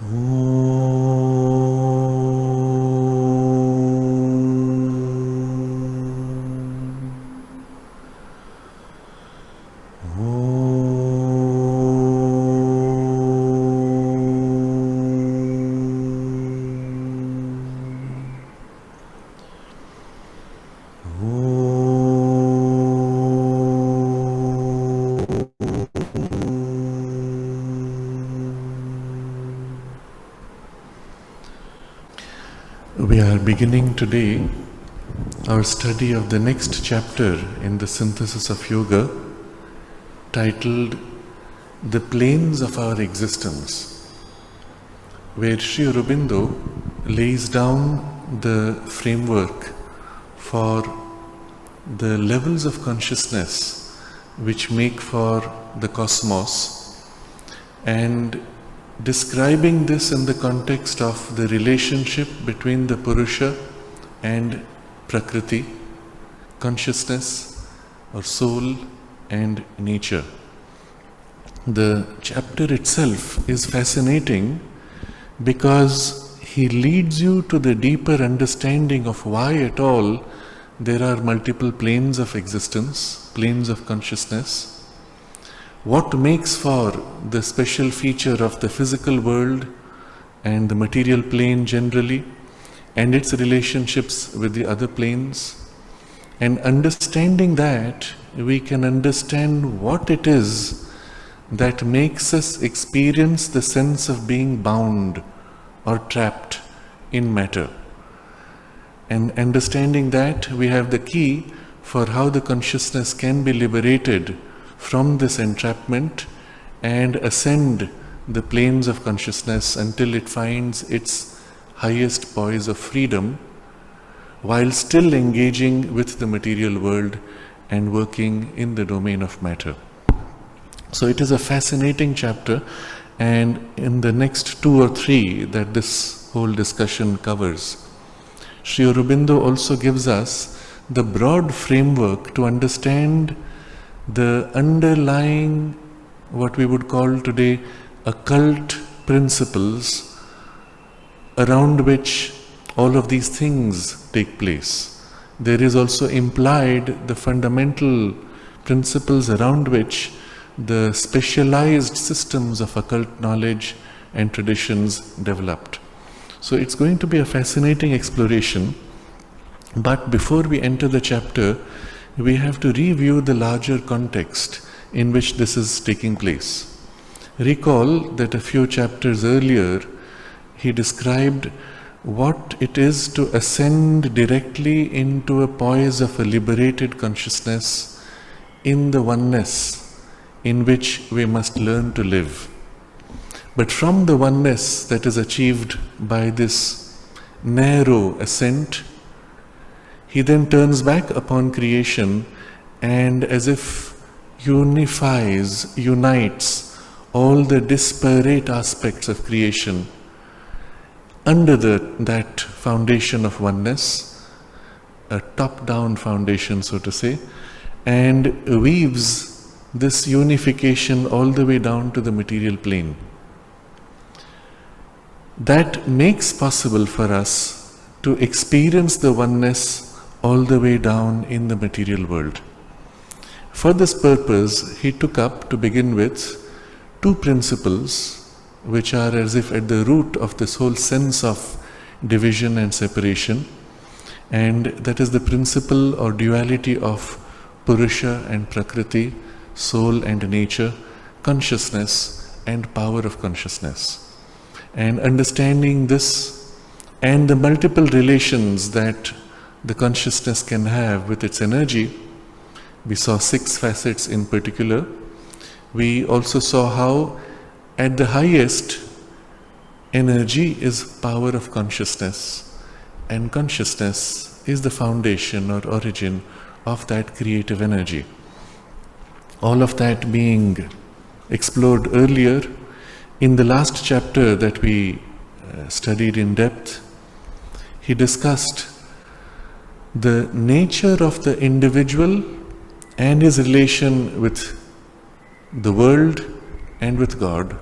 We are beginning today our study of the next chapter in the synthesis of yoga, titled The Planes of Our Existence, where Sri Aurobindo lays down the framework for the levels of consciousness which make for the cosmos, and describing this in the context of the relationship between the Purusha and Prakriti, consciousness or soul and nature. The chapter itself is fascinating because he leads you to the deeper understanding of why at all there are multiple planes of existence, planes of consciousness. What makes for the special feature of the physical world and the material plane generally, and its relationships with the other planes. And understanding that, we can understand what it is that makes us experience the sense of being bound or trapped in matter. And understanding that, we have the key for how the consciousness can be liberated from this entrapment and ascend the planes of consciousness until it finds its highest poise of freedom, while still engaging with the material world and working in the domain of matter. So it is a fascinating chapter, and in the next 2 or 3 that this whole discussion covers, Sri Aurobindo also gives us the broad framework to understand the underlying, what we would call today, occult principles around which all of these things take place. There is also implied the fundamental principles around which the specialized systems of occult knowledge and traditions developed. So it's going to be a fascinating exploration, but before we enter the chapter, we have to review the larger context in which this is taking place. Recall that a few chapters earlier, he described what it is to ascend directly into a poise of a liberated consciousness in the oneness in which we must learn to live. But from the oneness that is achieved by this narrow ascent, he then turns back upon creation and, as if unites all the disparate aspects of creation under that foundation of oneness, a top-down foundation, so to say, and weaves this unification all the way down to the material plane. That makes possible for us to experience the oneness all the way down in the material world. For this purpose, he took up, to begin with, 2 principles which are as if at the root of this whole sense of division and separation, and that is the principle or duality of Purusha and Prakriti, soul and nature, consciousness and power of consciousness. And understanding this and the multiple relations that the consciousness can have with its energy, we saw 6 facets in particular. We also saw how at the highest, energy is power of consciousness, and consciousness is the foundation or origin of that creative energy. All of that being explored earlier. In the last chapter that we studied in depth, he discussed the nature of the individual and his relation with the world and with God,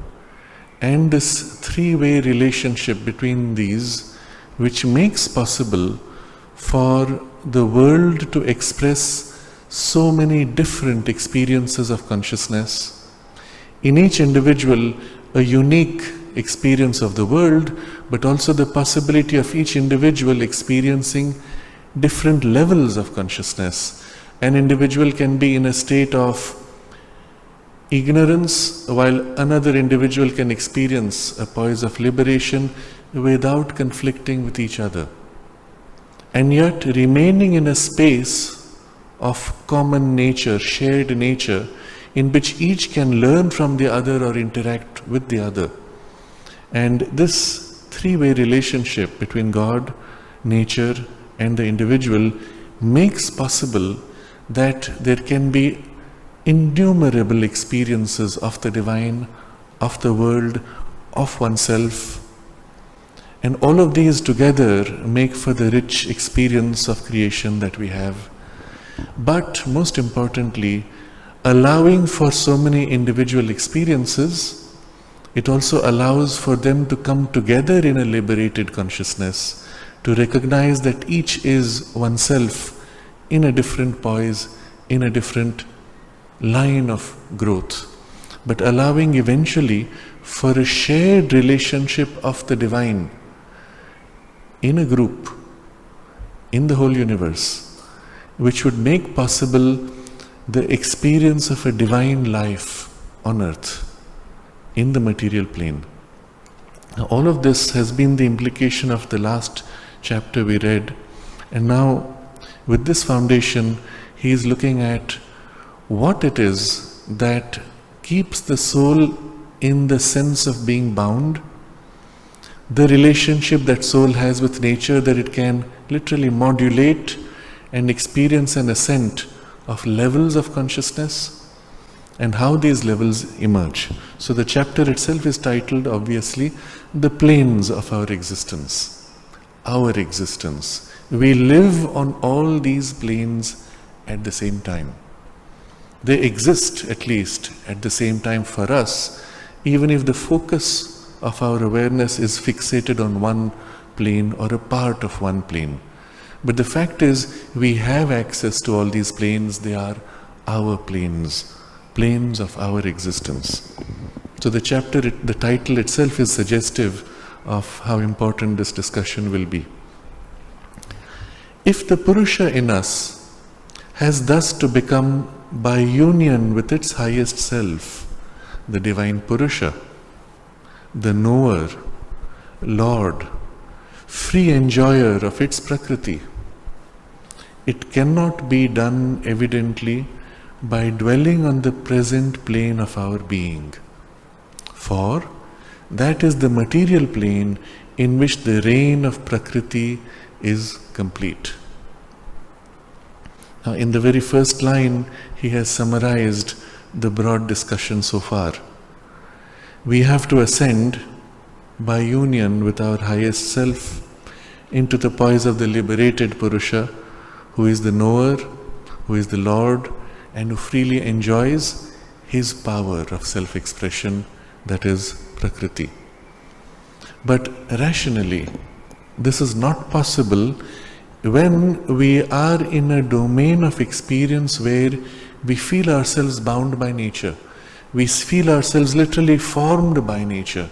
and this three-way relationship between these, which makes possible for the world to express so many different experiences of consciousness. In each individual, a unique experience of the world, but also the possibility of each individual experiencing different levels of consciousness. An individual can be in a state of ignorance, while another individual can experience a poise of liberation without conflicting with each other, and yet remaining in a space of common nature, shared nature, in which each can learn from the other or interact with the other. And this three-way relationship between God, nature, and the individual makes possible that there can be innumerable experiences of the divine, of the world, of oneself. And all of these together make for the rich experience of creation that we have. But most importantly, allowing for so many individual experiences, it also allows for them to come together in a liberated consciousness, to recognize that each is oneself in a different poise, in a different line of growth, but allowing eventually for a shared relationship of the divine in a group, in the whole universe, which would make possible the experience of a divine life on earth, in the material plane. Now, all of this has been the implication of the last chapter we read, and now with this foundation he is looking at what it is that keeps the soul in the sense of being bound, the relationship that soul has with nature, that it can literally modulate and experience an ascent of levels of consciousness, and how these levels emerge. So the chapter itself is titled, obviously, The Planes of Our Existence. Our existence. We live on all these planes at the same time. They exist, at least, at the same time for us, even if the focus of our awareness is fixated on one plane or a part of one plane. But the fact is, we have access to all these planes. They are our planes, planes of our existence. So the chapter, the title itself is suggestive of how important this discussion will be. If the Purusha in us has thus to become, by union with its highest self, the divine Purusha, the knower, Lord, free enjoyer of its Prakriti, it cannot be done evidently by dwelling on the present plane of our being, for that is the material plane in which the reign of Prakriti is complete. Now, in the very first line, he has summarized the broad discussion so far. We have to ascend by union with our highest self into the poise of the liberated Purusha, who is the knower, who is the Lord, and who freely enjoys his power of self-expression, that is Prakriti. But rationally, this is not possible when we are in a domain of experience where we feel ourselves bound by nature. We feel ourselves literally formed by nature.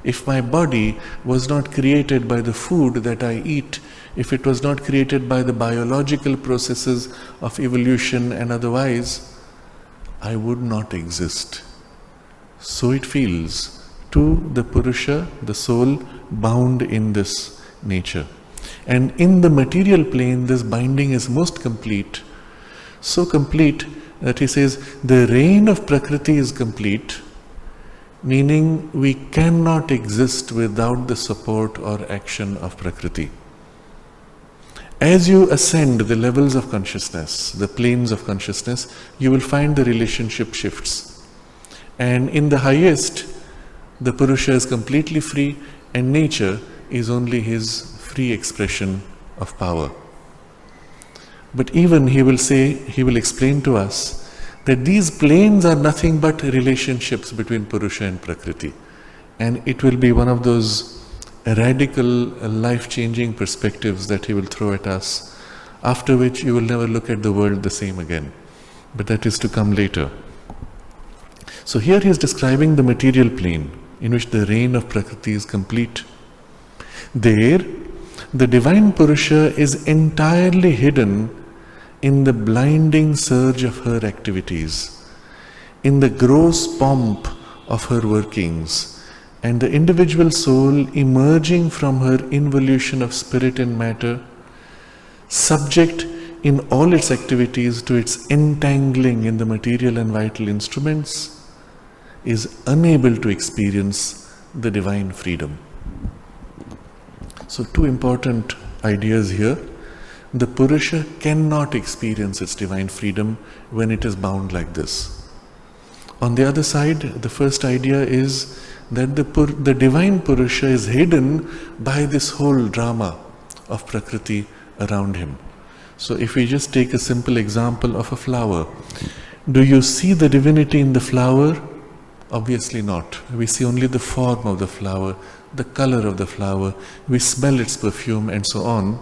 If my body was not created by the food that I eat, if it was not created by the biological processes of evolution and otherwise, I would not exist. So it feels to the Purusha, the soul, bound in this nature. And in the material plane, this binding is most complete. So complete that he says, the reign of Prakriti is complete, meaning we cannot exist without the support or action of Prakriti. As you ascend the levels of consciousness, the planes of consciousness, you will find the relationship shifts. And in the highest, the Purusha is completely free, and nature is only his free expression of power. But even he will explain to us that these planes are nothing but relationships between Purusha and Prakriti. and it will be one of those radical, life-changing perspectives that he will throw at us, after which you will never look at the world the same again. But that is to come later. So here he is describing the material plane in which the reign of Prakriti is complete. There, the divine Purusha is entirely hidden in the blinding surge of her activities, in the gross pomp of her workings, and the individual soul emerging from her involution of spirit and matter, subject in all its activities to its entangling in the material and vital instruments, is unable to experience the divine freedom. So two important ideas here. The Purusha cannot experience its divine freedom when it is bound like this. On the other side, the first idea is that the divine Purusha is hidden by this whole drama of Prakriti around him. So if we just take a simple example of a flower, do you see the divinity in the flower? Obviously not. We see only the form of the flower, the color of the flower, we smell its perfume and so on.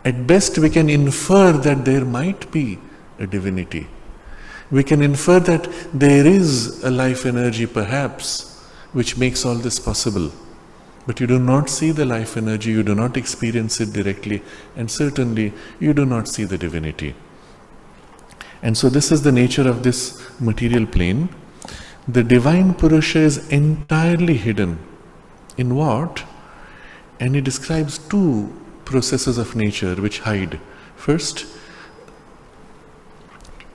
At best we can infer that there might be a divinity. We can infer that there is a life energy perhaps which makes all this possible. But you do not see the life energy, you do not experience it directly, and certainly you do not see the divinity. And so this is the nature of this material plane. The divine Purusha is entirely hidden. In what? And he describes two processes of nature which hide. First,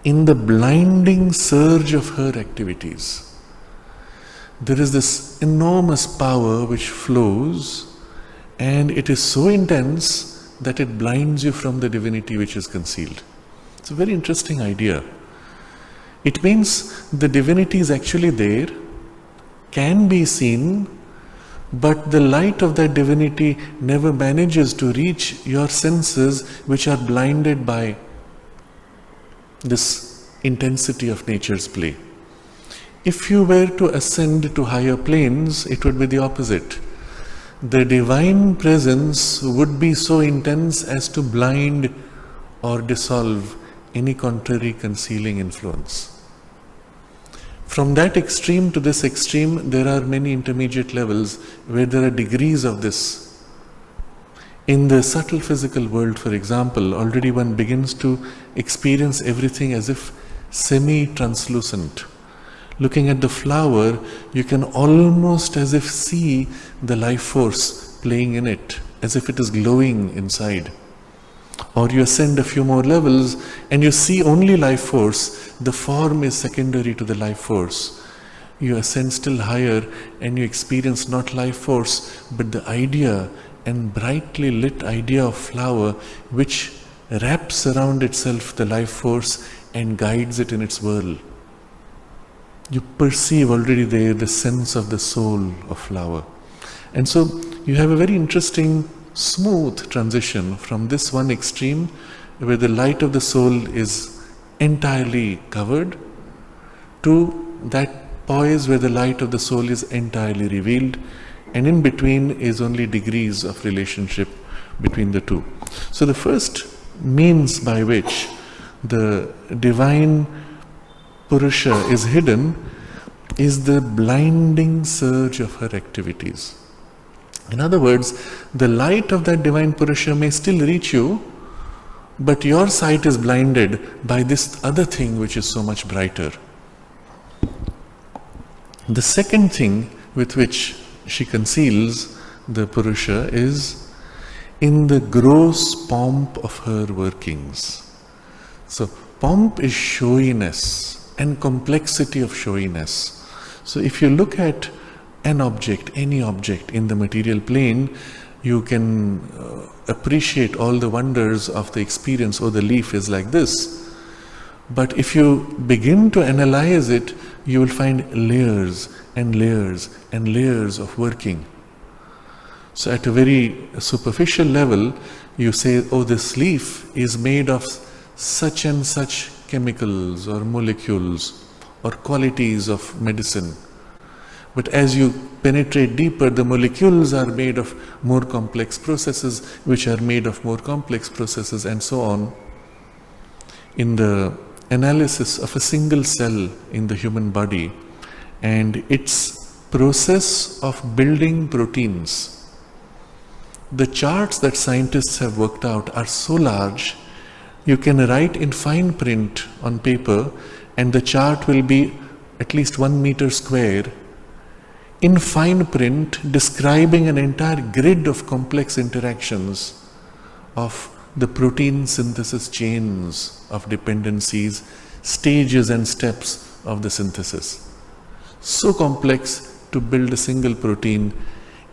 in the blinding surge of her activities. There is this enormous power which flows, and it is so intense that it blinds you from the divinity which is concealed. It's a very interesting idea. It means the divinity is actually there, can be seen, but the light of that divinity never manages to reach your senses, which are blinded by this intensity of nature's play. If you were to ascend to higher planes, it would be the opposite. The divine presence would be so intense as to blind or dissolve any contrary concealing influence. From that extreme to this extreme, there are many intermediate levels where there are degrees of this. In the subtle physical world, for example, already one begins to experience everything as if semi-translucent. Looking at the flower, you can almost as if see the life force playing in it, as if it is glowing inside. Or you ascend a few more levels and you see only life force, the form is secondary to the life force. You ascend still higher and you experience not life force, but the idea and brightly lit idea of flower which wraps around itself the life force and guides it in its whirl. You perceive already there the sense of the soul of flower. And so you have a very interesting smooth transition from this one extreme where the light of the soul is entirely covered to that poise where the light of the soul is entirely revealed, and in between is only degrees of relationship between the two. So the first means by which the divine Purusha is hidden is the blinding surge of her activities. In other words, the light of that divine Purusha may still reach you, but your sight is blinded by this other thing which is so much brighter. The second thing with which she conceals the Purusha is in the gross pomp of her workings. So pomp is showiness and complexity of showiness. So if you look at an object, any object in the material plane, you can appreciate all the wonders of the experience. Oh, the leaf is like this. But if you begin to analyze it, you will find layers and layers and layers of working. So at a very superficial level, you say, oh, this leaf is made of such and such chemicals or molecules or qualities of medicine. But as you penetrate deeper, the molecules are made of more complex processes, which are made of more complex processes, and so on. In the analysis of a single cell in the human body and its process of building proteins, the charts that scientists have worked out are so large, you can write in fine print on paper and the chart will be at least 1 meter square, in fine print describing an entire grid of complex interactions of the protein synthesis chains of dependencies, stages and steps of the synthesis. So complex to build a single protein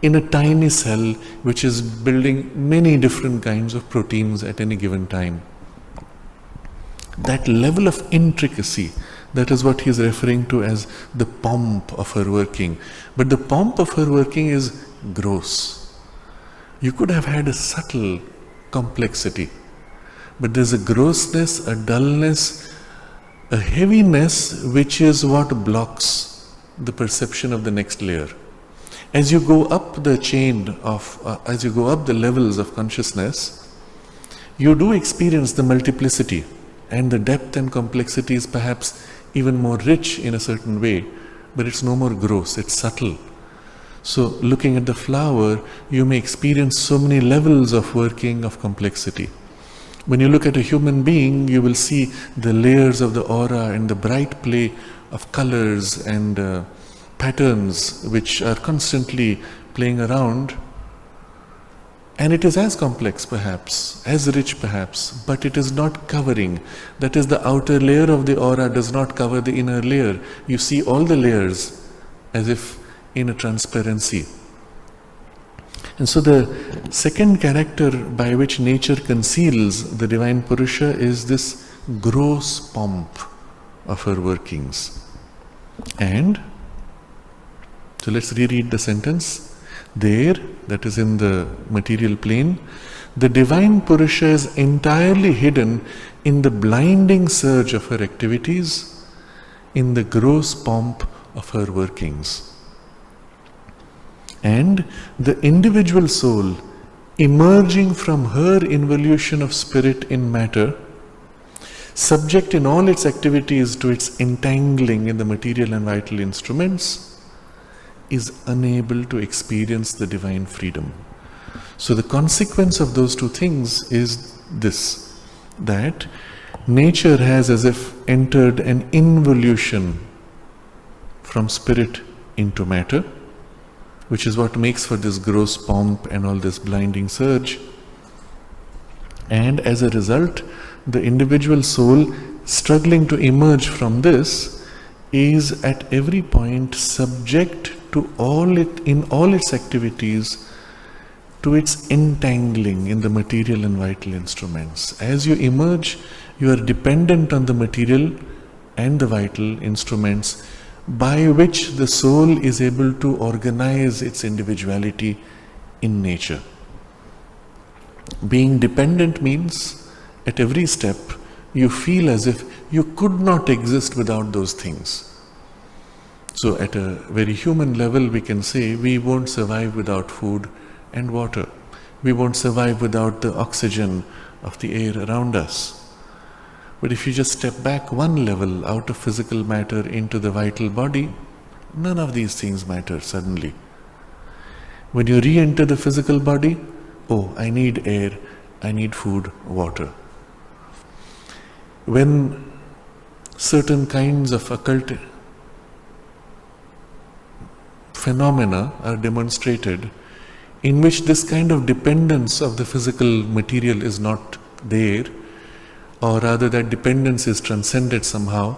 in a tiny cell which is building many different kinds of proteins at any given time. That level of intricacy, that is what he is referring to as the pomp of her working. But the pomp of her working is gross. You could have had a subtle complexity, but there's a grossness, a dullness, a heaviness which is what blocks the perception of the next layer. As you go up the chain of, as you go up the levels of consciousness, you do experience the multiplicity, and the depth and complexity is perhaps even more rich in a certain way, but it's no more gross, it's subtle. So looking at the flower, you may experience so many levels of working of complexity. When you look at a human being, you will see the layers of the aura and the bright play of colors and patterns which are constantly playing around. And it is as complex perhaps, as rich perhaps, but it is not covering. That is, the outer layer of the aura does not cover the inner layer. You see all the layers as if in a transparency. And so the second character by which nature conceals the divine Purusha is this gross pomp of her workings. And so let's reread the sentence. There, that is in the material plane, the divine Purusha is entirely hidden in the blinding surge of her activities, in the gross pomp of her workings. And the individual soul, emerging from her involution of spirit in matter, subject in all its activities to its entangling in the material and vital instruments, is unable to experience the divine freedom. So the consequence of those two things is this, that nature has as if entered an involution from spirit into matter, which is what makes for this gross pomp and all this blinding surge. And as a result, the individual soul struggling to emerge from this is at every point subject to in all its activities to its entangling in the material and vital instruments. As you emerge, you are dependent on the material and the vital instruments by which the soul is able to organize its individuality in nature. Being dependent means at every step you feel as if you could not exist without those things. So at a very human level, we can say we won't survive without food and water. We won't survive without the oxygen of the air around us. But if you just step back one level out of physical matter into the vital body, none of these things matter suddenly. When you re-enter the physical body, oh, I need air, I need food, water. When certain kinds of occult phenomena are demonstrated in which this kind of dependence of the physical material is not there, or rather that dependence is transcended somehow,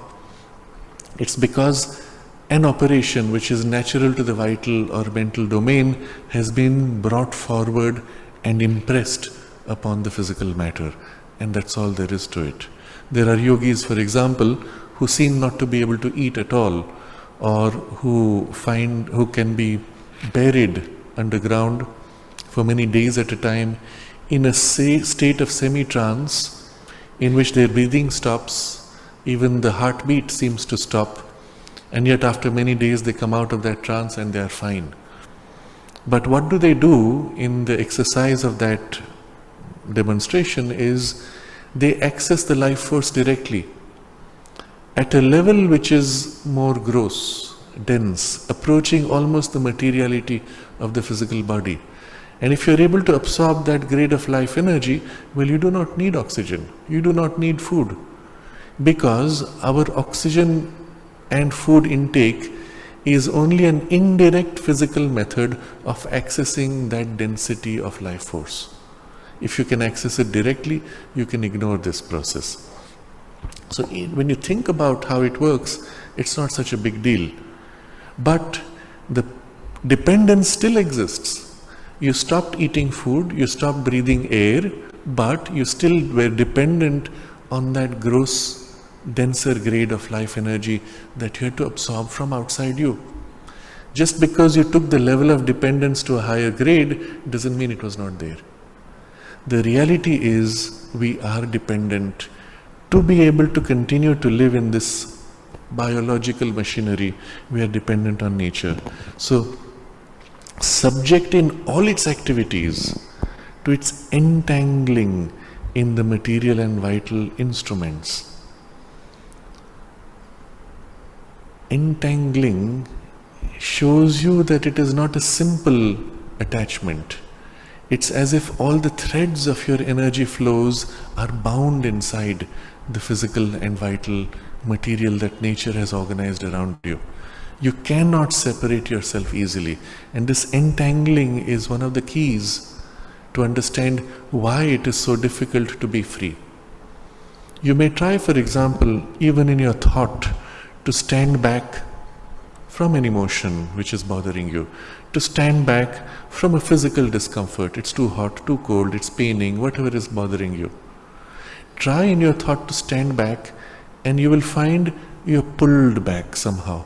it's because an operation which is natural to the vital or mental domain has been brought forward and impressed upon the physical matter, and that's all there is to it. There are yogis, for example, who seem not to be able to eat at all, or who can be buried underground for many days at a time in a state of semi-trance in which their breathing stops, even the heartbeat seems to stop, And yet after many days they come out of that trance and they are fine. But what do they do in the exercise of that demonstration is they access the life force directly at a level which is more gross, dense, approaching almost the materiality of the physical body. And if you are able to absorb that grade of life energy, well, you do not need oxygen, you do not need food, because our oxygen and food intake is only an indirect physical method of accessing that density of life force. If you can access it directly, you can ignore this process. So when you think about how it works, it's not such a big deal. But the dependence still exists. You stopped eating food, you stopped breathing air, but you still were dependent on that gross, denser grade of life energy that you had to absorb from outside you. Just because you took the level of dependence to a higher grade doesn't mean it was not there. The reality is we are dependent. To be able to continue to live in this biological machinery, we are dependent on nature. So, subject in all its activities to its entangling in the material and vital instruments. Entangling shows you that it is not a simple attachment. It's as if all the threads of your energy flows are bound inside the physical and vital material that nature has organized around you. You cannot separate yourself easily, and this entangling is one of the keys to understand why it is so difficult to be free. You may try, for example, even in your thought, to stand back from an emotion which is bothering you, to stand back from a physical discomfort. It's too hot, too cold, it's paining, whatever is bothering you. Try in your thought to stand back, and you will find you're pulled back somehow.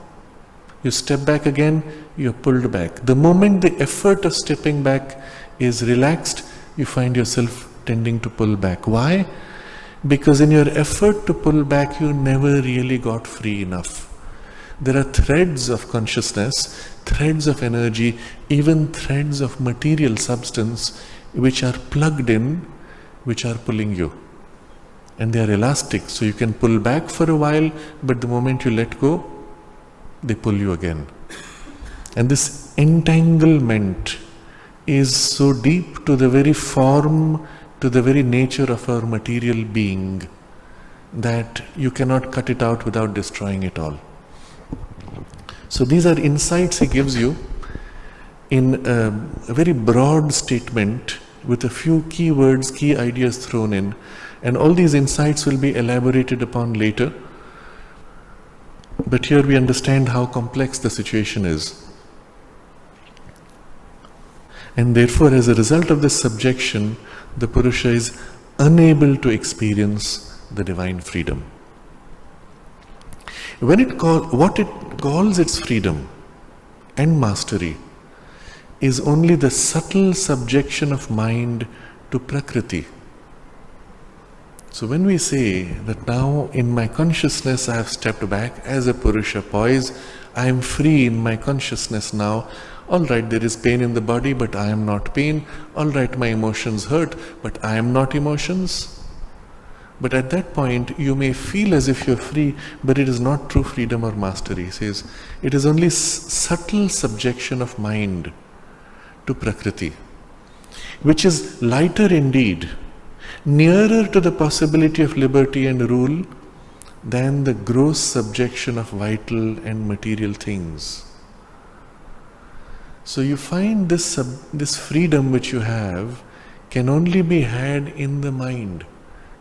You step back again, you're pulled back. The moment the effort of stepping back is relaxed, you find yourself tending to pull back. Why? Because in your effort to pull back, you never really got free enough. There are threads of consciousness, threads of energy, even threads of material substance which are plugged in, which are pulling you. And they are elastic, so you can pull back for a while, but the moment you let go, they pull you again. And this entanglement is so deep to the very form, to the very nature of our material being, that you cannot cut it out without destroying it all. So these are insights he gives you in a very broad statement with a few key words, key ideas thrown in, and all these insights will be elaborated upon later. But here we understand how complex the situation is. And therefore, as a result of this subjection, the Purusha is unable to experience the divine freedom. What it calls its freedom and mastery is only the subtle subjection of mind to Prakriti. So when we say that now in my consciousness I have stepped back as a Purusha poise, I am free in my consciousness now. Alright, there is pain in the body, but I am not pain. Alright, my emotions hurt, but I am not emotions. But at that point, you may feel as if you are free, but it is not true freedom or mastery. He says, it is only subtle subjection of mind to Prakriti, which is lighter indeed, nearer to the possibility of liberty and rule than the gross subjection of vital and material things. So you find this freedom which you have can only be had in the mind.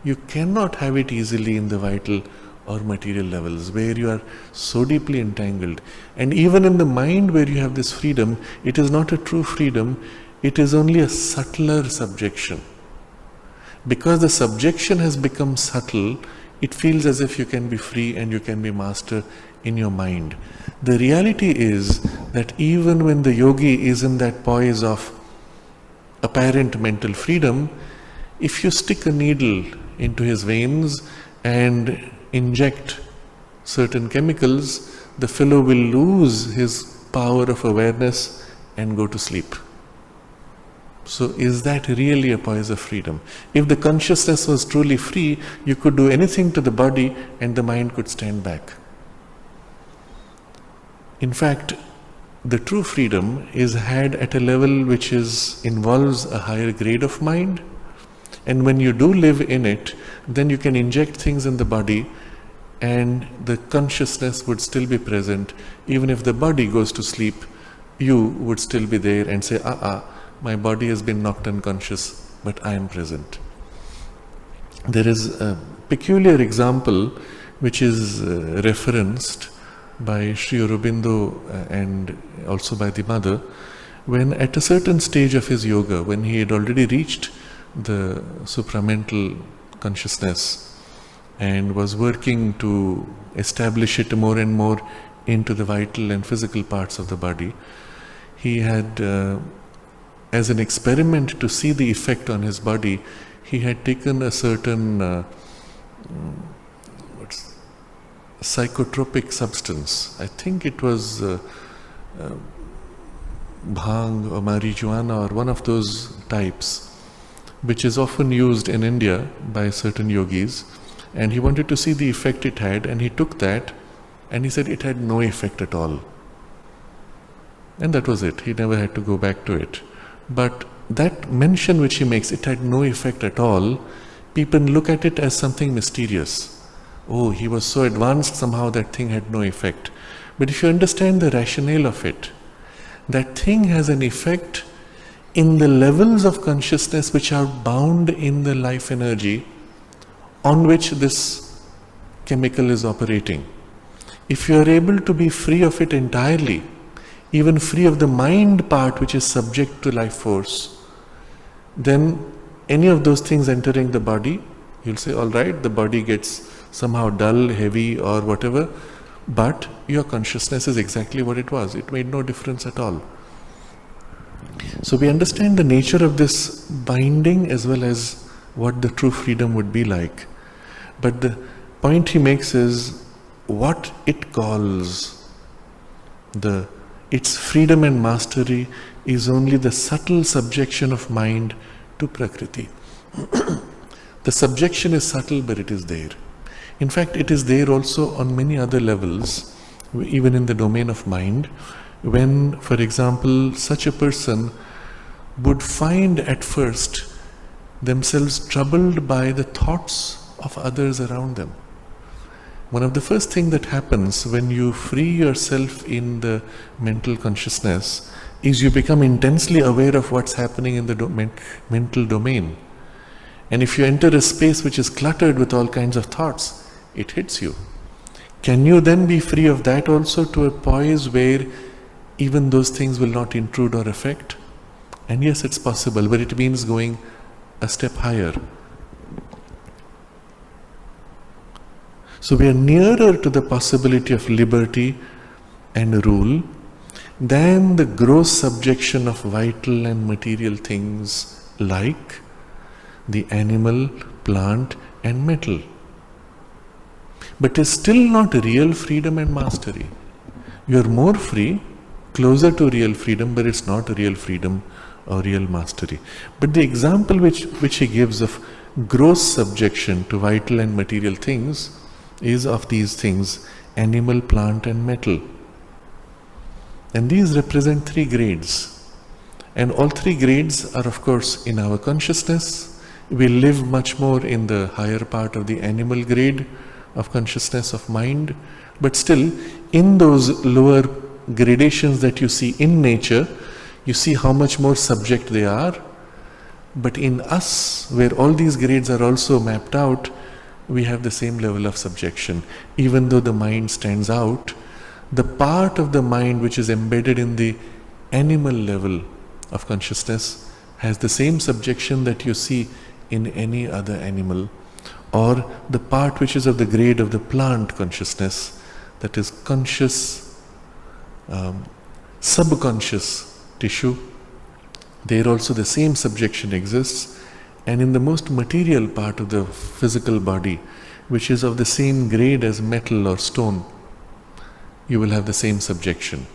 You cannot have it easily in the vital or material levels where you are so deeply entangled. And even in the mind where you have this freedom, it is not a true freedom, it is only a subtler subjection. Because the subjection has become subtle, it feels as if you can be free and you can be master in your mind. The reality is that even when the yogi is in that poise of apparent mental freedom, if you stick a needle into his veins and inject certain chemicals, the fellow will lose his power of awareness and go to sleep. So is that really a poise of freedom? If the consciousness was truly free, you could do anything to the body and the mind could stand back. In fact, the true freedom is had at a level which involves a higher grade of mind, and when you do live in it, then you can inject things in the body and the consciousness would still be present. Even if the body goes to sleep, you would still be there and say, my body has been knocked unconscious, but I am present. There is a peculiar example which is referenced by Sri Aurobindo and also by the mother, when at a certain stage of his yoga, when he had already reached the supramental consciousness and was working to establish it more and more into the vital and physical parts of the body, he had, as an experiment to see the effect on his body, he had taken a certain psychotropic substance. I think it was bhang or marijuana or one of those types, which is often used in India by certain yogis, and he wanted to see the effect it had, and he took that and he said it had no effect at all. And that was it. He never had to go back to it. But that mention which he makes, it had no effect at all, people look at it as something mysterious. Oh, he was so advanced, somehow that thing had no effect. But if you understand the rationale of it, that thing has an effect in the levels of consciousness which are bound in the life energy on which this chemical is operating. If you are able to be free of it entirely, even free of the mind part which is subject to life force, then any of those things entering the body, you'll say, all right, the body gets somehow dull, heavy or whatever, but your consciousness is exactly what it was. It made no difference at all. So we understand the nature of this binding as well as what the true freedom would be like. But the point he makes is what it calls its freedom and mastery is only the subtle subjection of mind to Prakriti. The subjection is subtle, but it is there. In fact, it is there also on many other levels, even in the domain of mind, when, for example, such a person would find at first themselves troubled by the thoughts of others around them. One of the first things that happens when you free yourself in the mental consciousness is you become intensely aware of what's happening in the mental domain. And if you enter a space which is cluttered with all kinds of thoughts, it hits you. Can you then be free of that also to a poise where even those things will not intrude or affect? And yes, it's possible, but it means going a step higher. So we are nearer to the possibility of liberty and rule than the gross subjection of vital and material things like the animal, plant and metal. But it is still not real freedom and mastery. You are more free, closer to real freedom, but it's not real freedom or real mastery. But the example which he gives of gross subjection to vital and material things is of these things, animal, plant and metal. And these represent 3 grades. And all 3 grades are of course in our consciousness. We live much more in the higher part of the animal grade of consciousness of mind, but still in those lower gradations that you see in nature, you see how much more subject they are. But in us, where all these grades are also mapped out, we have the same level of subjection. Even though the mind stands out, the part of the mind which is embedded in the animal level of consciousness has the same subjection that you see in any other animal, or the part which is of the grade of the plant consciousness, that is conscious, subconscious tissue. There also the same subjection exists, and in the most material part of the physical body, which is of the same grade as metal or stone, you will have the same subjection.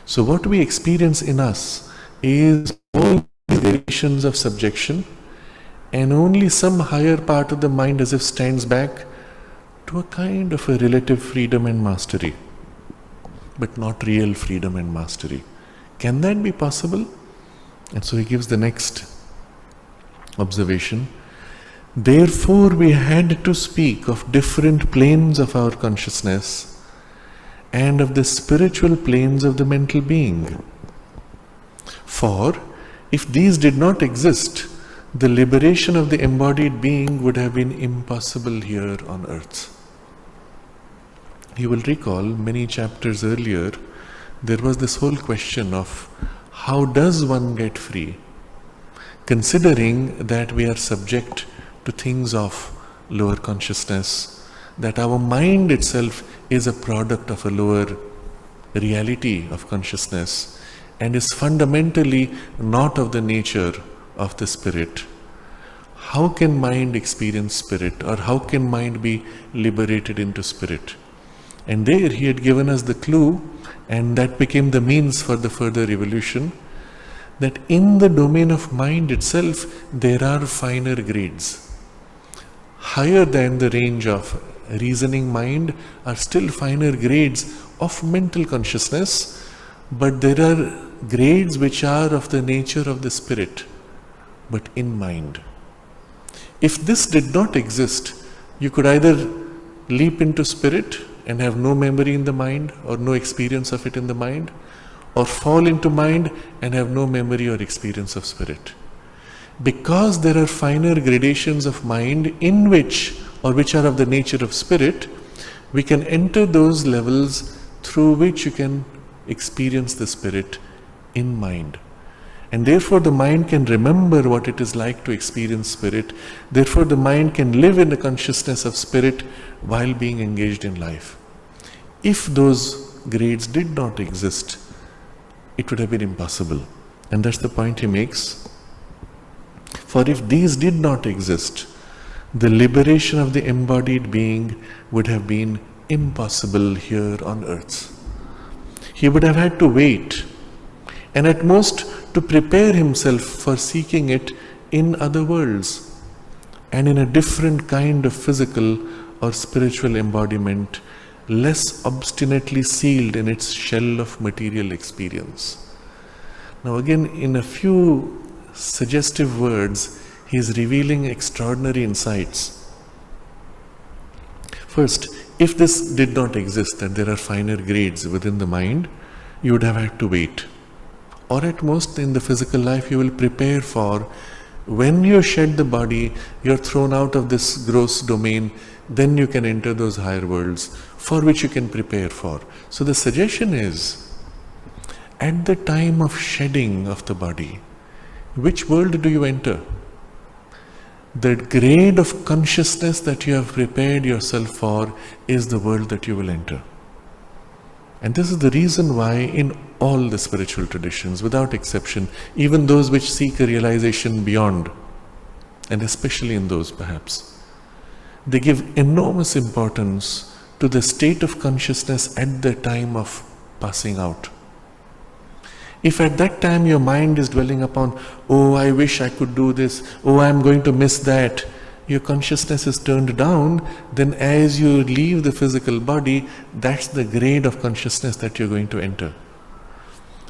So what we experience in us is all these variations of subjection, and only some higher part of the mind as if stands back to a kind of a relative freedom and mastery, but not real freedom and mastery. Can that be possible? And so he gives the next observation. Therefore, we had to speak of different planes of our consciousness and of the spiritual planes of the mental being. For if these did not exist, the liberation of the embodied being would have been impossible here on earth. You will recall many chapters earlier, there was this whole question of how does one get free? Considering that we are subject to things of lower consciousness, that our mind itself is a product of a lower reality of consciousness and is fundamentally not of the nature of the spirit. How can mind experience spirit, or how can mind be liberated into spirit? And there he had given us the clue, and that became the means for the further evolution, that in the domain of mind itself there are finer grades. Higher than the range of reasoning mind are still finer grades of mental consciousness, but there are grades which are of the nature of the spirit, but in mind. If this did not exist, you could either leap into spirit and have no memory in the mind or no experience of it in the mind, or fall into mind and have no memory or experience of spirit. Because there are finer gradations of mind in which, or which are of the nature of spirit, we can enter those levels through which you can experience the spirit in mind. And therefore the mind can remember what it is like to experience spirit. Therefore the mind can live in the consciousness of spirit while being engaged in life. If those grades did not exist, it would have been impossible. And that's the point he makes. For if these did not exist, the liberation of the embodied being would have been impossible here on earth. He would have had to wait, and at most to prepare himself for seeking it in other worlds, and in a different kind of physical or spiritual embodiment, less obstinately sealed in its shell of material experience. Now again, in a few suggestive words, he is revealing extraordinary insights. First, if this did not exist, and there are finer grades within the mind, you would have had to wait. Or at most in the physical life you will prepare for, when you shed the body, you are thrown out of this gross domain, then you can enter those higher worlds for which you can prepare for. So the suggestion is, at the time of shedding of the body, which world do you enter? The grade of consciousness that you have prepared yourself for is the world that you will enter. And this is the reason why in all the spiritual traditions, without exception, even those which seek a realization beyond, and especially in those perhaps, they give enormous importance to the state of consciousness at the time of passing out. If at that time your mind is dwelling upon, oh, I wish I could do this, oh, I'm going to miss that, your consciousness is turned down, then as you leave the physical body, that's the grade of consciousness that you're going to enter.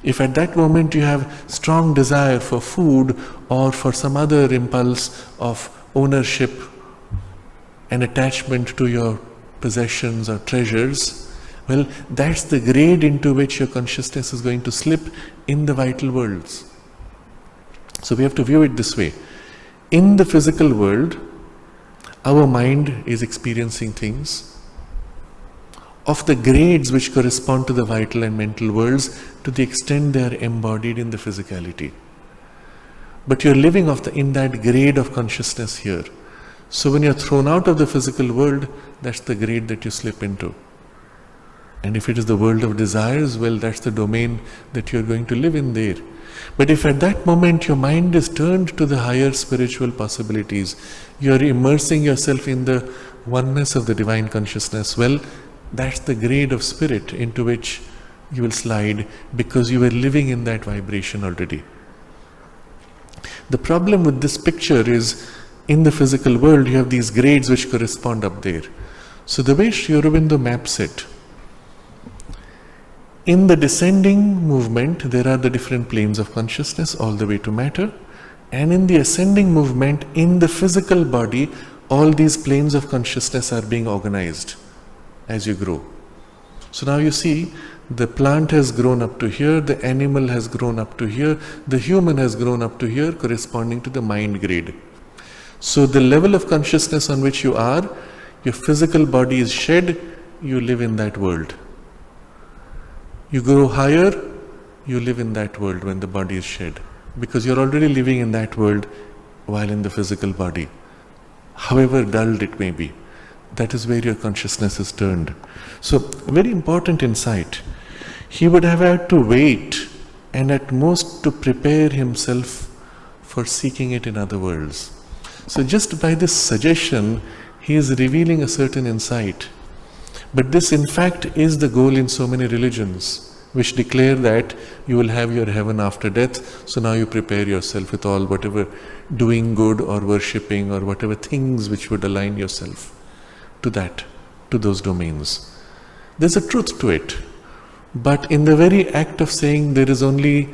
If at that moment you have strong desire for food or for some other impulse of ownership and attachment to your possessions or treasures, well, that's the grade into which your consciousness is going to slip in the vital worlds. So we have to view it this way. In the physical world, our mind is experiencing things of the grades which correspond to the vital and mental worlds to the extent they are embodied in the physicality. But you're living in that grade of consciousness here. So when you're thrown out of the physical world, that's the grade that you slip into. And if it is the world of desires, well, that's the domain that you're going to live in there. But if at that moment your mind is turned to the higher spiritual possibilities, you're immersing yourself in the oneness of the divine consciousness, well, That's the grade of spirit into which you will slide, because you were living in that vibration already. The problem with this picture is, in the physical world, you have these grades which correspond up there. So the way Sri Aurobindo maps it, in the descending movement, there are the different planes of consciousness all the way to matter. And in the ascending movement, in the physical body, all these planes of consciousness are being organized as you grow. So now you see, the plant has grown up to here, the animal has grown up to here, the human has grown up to here, corresponding to the mind grade. So the level of consciousness on which you are, your physical body is shed, you live in that world. You grow higher, you live in that world when the body is shed, because you're already living in that world while in the physical body. However dulled it may be, that is where your consciousness is turned. So, very important insight. He would have had to wait and at most to prepare himself for seeking it in other worlds. So just by this suggestion, he is revealing a certain insight. But this in fact is the goal in so many religions, which declare that you will have your heaven after death, so now you prepare yourself with all whatever doing good or worshipping or whatever things which would align yourself to that, to those domains. There's a truth to it, but in the very act of saying there is only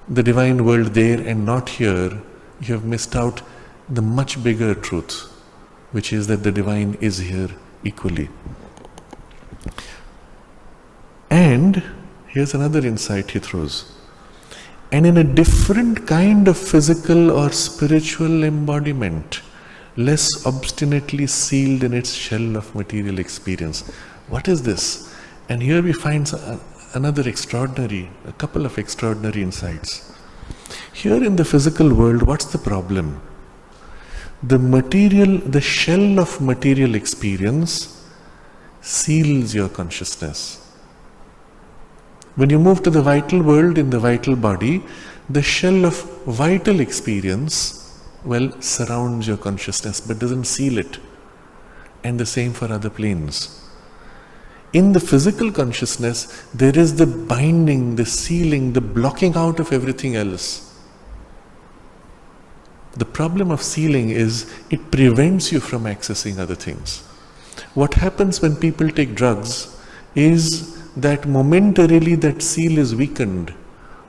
the divine world there and not here, you have missed out the much bigger truth, which is that the divine is here equally. And here's another insight he throws. And in a different kind of physical or spiritual embodiment, less obstinately sealed in its shell of material experience. What is this? And here we find a couple of extraordinary insights. Here in the physical world, what's the problem? The shell of material experience seals your consciousness. When you move to the vital world, in the vital body, the shell of vital experience, surrounds your consciousness but doesn't seal it. And the same for other planes. In the physical consciousness, there is the binding, the sealing, the blocking out of everything else. The problem of sealing is it prevents you from accessing other things. What happens when people take drugs is that momentarily that seal is weakened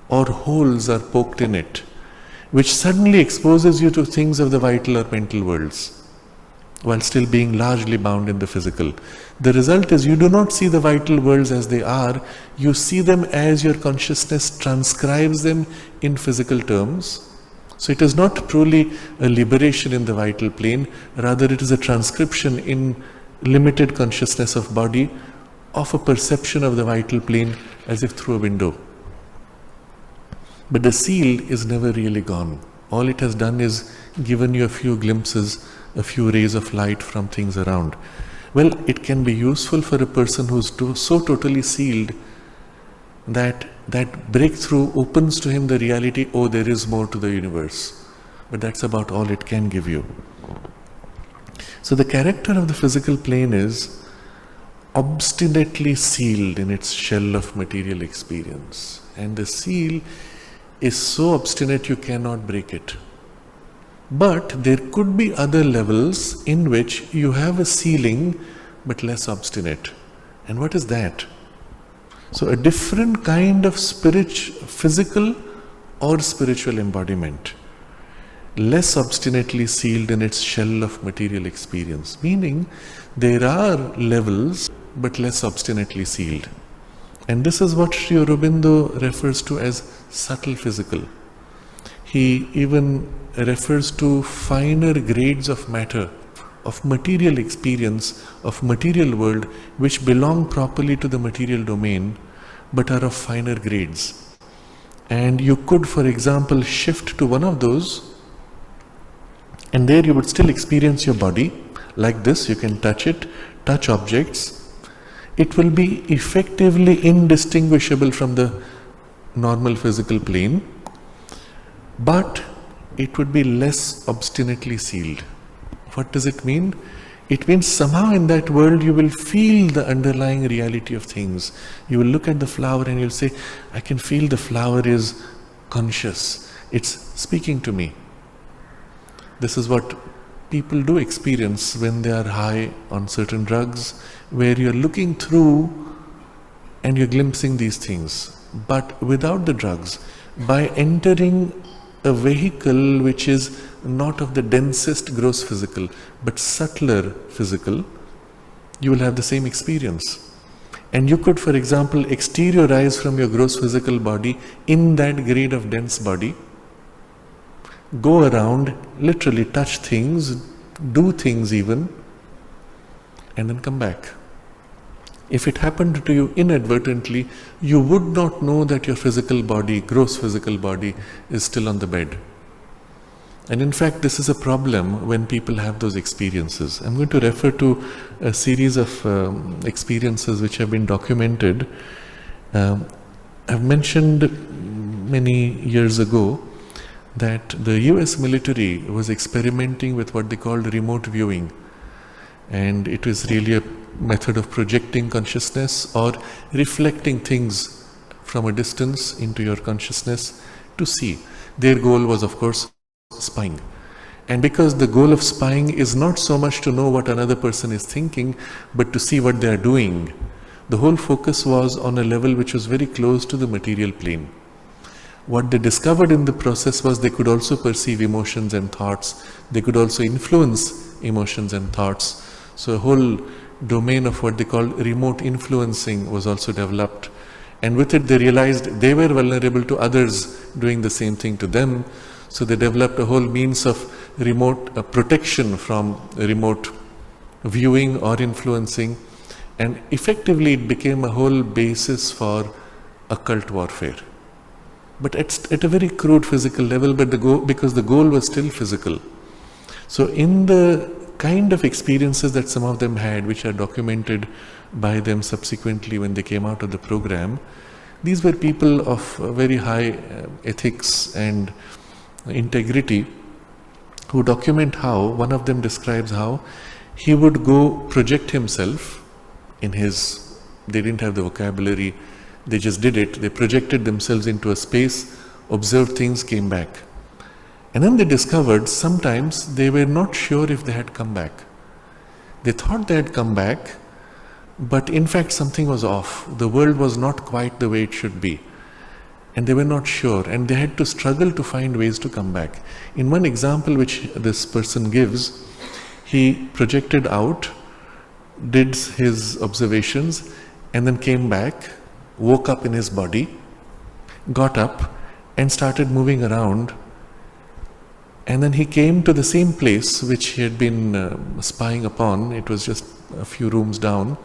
or holes are poked in it, which suddenly exposes you to things of the vital or mental worlds, while still being largely bound in the physical. The result is you do not see the vital worlds as they are, you see them as your consciousness transcribes them in physical terms. So it is not truly a liberation in the vital plane, rather it is a transcription in limited consciousness of body of a perception of the vital plane as if through a window. But the seal is never really gone. All it has done is given you a few glimpses, a few rays of light from things around. It can be useful for a person who's so totally sealed that breakthrough opens to him the reality, oh, there is more to the universe. But that's about all it can give you. So the character of the physical plane is obstinately sealed in its shell of material experience. And the seal is so obstinate you cannot break it. But there could be other levels in which you have a sealing but less obstinate. And what is that? So a different kind of physical or spiritual embodiment, less obstinately sealed in its shell of material experience, meaning there are levels but less obstinately sealed. And this is what Sri Aurobindo refers to as subtle physical. He even refers to finer grades of matter, of material experience, of material world, which belong properly to the material domain, but are of finer grades. And you could, for example, shift to one of those, and there you would still experience your body like this. You can touch it, touch objects. It will be effectively indistinguishable from the normal physical plane, but it would be less obstinately sealed. What does it mean? It means somehow in that world you will feel the underlying reality of things. You will look at the flower and you'll say, I can feel the flower is conscious. It's speaking to me. This is what people do experience when they are high on certain drugs, where you're looking through and you're glimpsing these things. But without the drugs, by entering a vehicle which is not of the densest gross physical, but subtler physical, you will have the same experience. And you could, for example, exteriorize from your gross physical body in that grade of dense body, go around, literally touch things, do things even, and then come back. If it happened to you inadvertently, you would not know that your physical body, gross physical body, is still on the bed. And in fact, this is a problem when people have those experiences. I'm going to refer to a series of experiences which have been documented. I've mentioned many years ago that the US military was experimenting with what they called remote viewing. And it was really a method of projecting consciousness or reflecting things from a distance into your consciousness to see. Their goal was, of course, spying. And because the goal of spying is not so much to know what another person is thinking, but to see what they are doing, the whole focus was on a level which was very close to the material plane. What they discovered in the process was they could also perceive emotions and thoughts. They could also influence emotions and thoughts. So a whole domain of what they call remote influencing was also developed. And with it they realized they were vulnerable to others doing the same thing to them. So they developed a whole means of remote protection from remote viewing or influencing. And effectively it became a whole basis for occult warfare. But at a very crude physical level, but because the goal was still physical. So in the kind of experiences that some of them had, which are documented by them subsequently when they came out of the program, these were people of very high ethics and integrity who document how, one of them describes how he would go project himself in his, they didn't have the vocabulary, they just did it, they projected themselves into a space, observed things, came back. And then they discovered sometimes they were not sure if they had come back. They thought they had come back, but in fact something was off. The world was not quite the way it should be. And they were not sure, and they had to struggle to find ways to come back. In one example which this person gives, he projected out, did his observations, and then came back, woke up in his body, got up and started moving around. And then he came to the same place which he had been spying upon. It was just a few rooms down.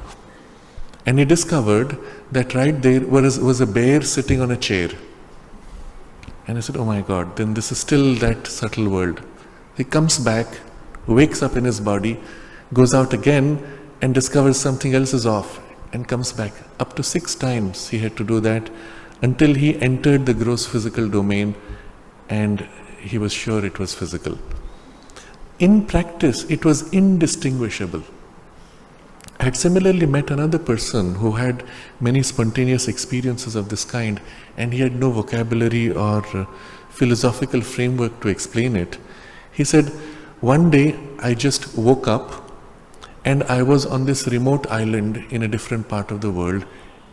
And he discovered that right there was a bear sitting on a chair. And I said, oh my God, then this is still that subtle world. He comes back, wakes up in his body, goes out again and discovers something else is off and comes back. Up to 6 times he had to do that until he entered the gross physical domain and he was sure it was physical. In practice, it was indistinguishable. I had similarly met another person who had many spontaneous experiences of this kind, and he had no vocabulary or philosophical framework to explain it. He said, one day I just woke up and I was on this remote island in a different part of the world,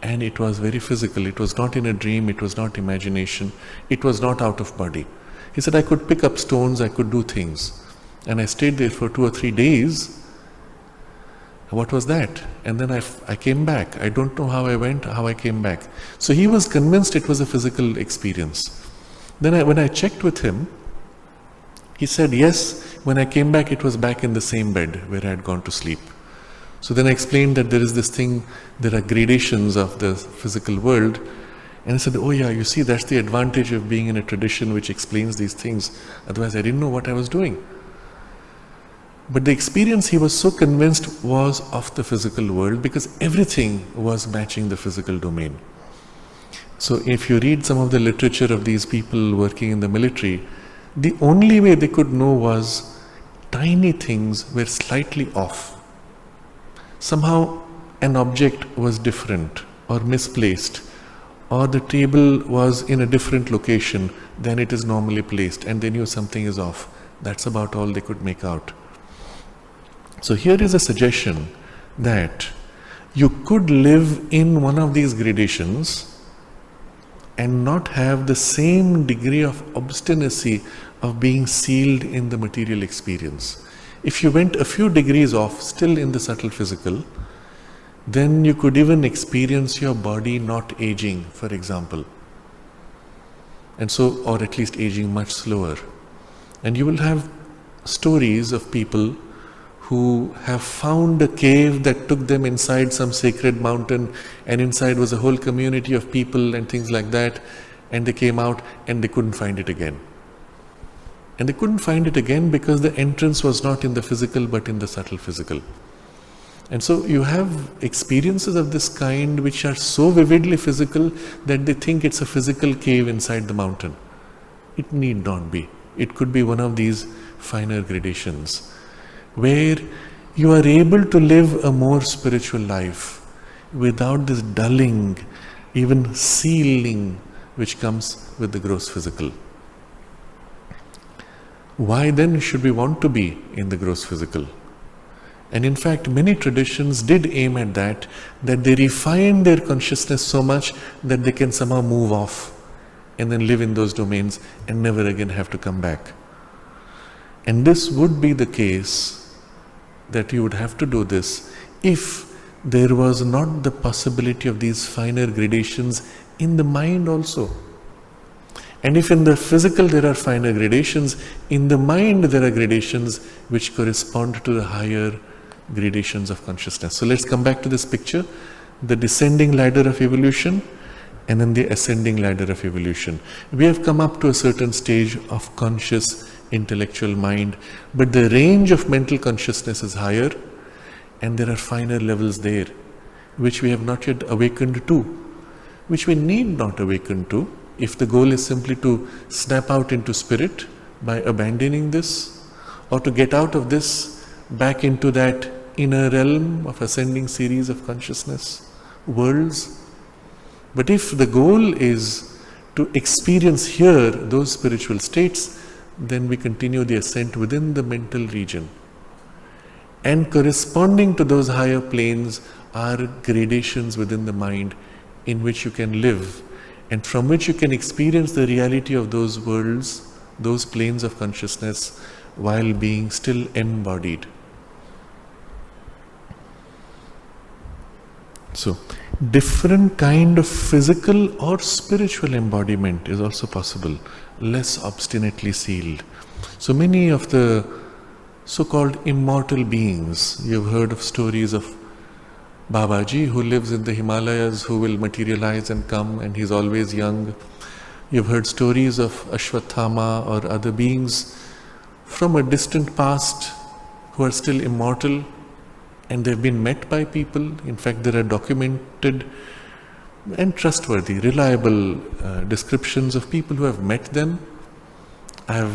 and it was very physical. It was not in a dream, it was not imagination, it was not out of body. He said, I could pick up stones, I could do things. And I stayed there for 2 or 3 days. What was that? And then I came back. I don't know how I went, how I came back. So he was convinced it was a physical experience. Then when I checked with him, he said, yes, when I came back, it was back in the same bed where I had gone to sleep. So then I explained that there is this thing, there are gradations of the physical world. And I said, oh yeah, you see, that's the advantage of being in a tradition which explains these things. Otherwise, I didn't know what I was doing. But the experience he was so convinced was of the physical world because everything was matching the physical domain. So if you read some of the literature of these people working in the military, the only way they could know was tiny things were slightly off. somehow an object was different or misplaced, or the table was in a different location than it is normally placed, and they knew something is off. That's about all they could make out. So here is a suggestion that you could live in one of these gradations and not have the same degree of obstinacy of being sealed in the material experience. If you went a few degrees off, still in the subtle physical, then you could even experience your body not aging, for example. And so, or at least aging much slower. And you will have stories of people who have found a cave that took them inside some sacred mountain, and inside was a whole community of people and things like that, and they came out and they couldn't find it again. And they couldn't find it again because the entrance was not in the physical but in the subtle physical. And so you have experiences of this kind which are so vividly physical that they think it's a physical cave inside the mountain. It need not be. It could be one of these finer gradations where you are able to live a more spiritual life without this dulling, even sealing, which comes with the gross physical. Why then should we want to be in the gross physical? And in fact, many traditions did aim at that they refine their consciousness so much that they can somehow move off and then live in those domains and never again have to come back. And this would be the case, that you would have to do this if there was not the possibility of these finer gradations in the mind also. And if in the physical there are finer gradations, in the mind there are gradations which correspond to the higher gradations of consciousness. So let's come back to this picture, the descending ladder of evolution and then the ascending ladder of evolution. We have come up to a certain stage of conscious intellectual mind, but the range of mental consciousness is higher, and there are finer levels there which we have not yet awakened to, which we need not awaken to if the goal is simply to snap out into spirit by abandoning this, or to get out of this back into that inner realm of ascending series of consciousness worlds. But if the goal is to experience here those spiritual states, then we continue the ascent within the mental region. And corresponding to those higher planes are gradations within the mind in which you can live, and from which you can experience the reality of those worlds, those planes of consciousness, while being still embodied. So, different kind of physical or spiritual embodiment is also possible, less obstinately sealed. So many of the so-called immortal beings, you've heard of stories of Babaji who lives in the Himalayas, who will materialize and come, and he's always young. You've heard stories of Ashwatthama or other beings from a distant past who are still immortal, and they've been met by people. In fact, there are documented and trustworthy, reliable descriptions of people who have met them. I have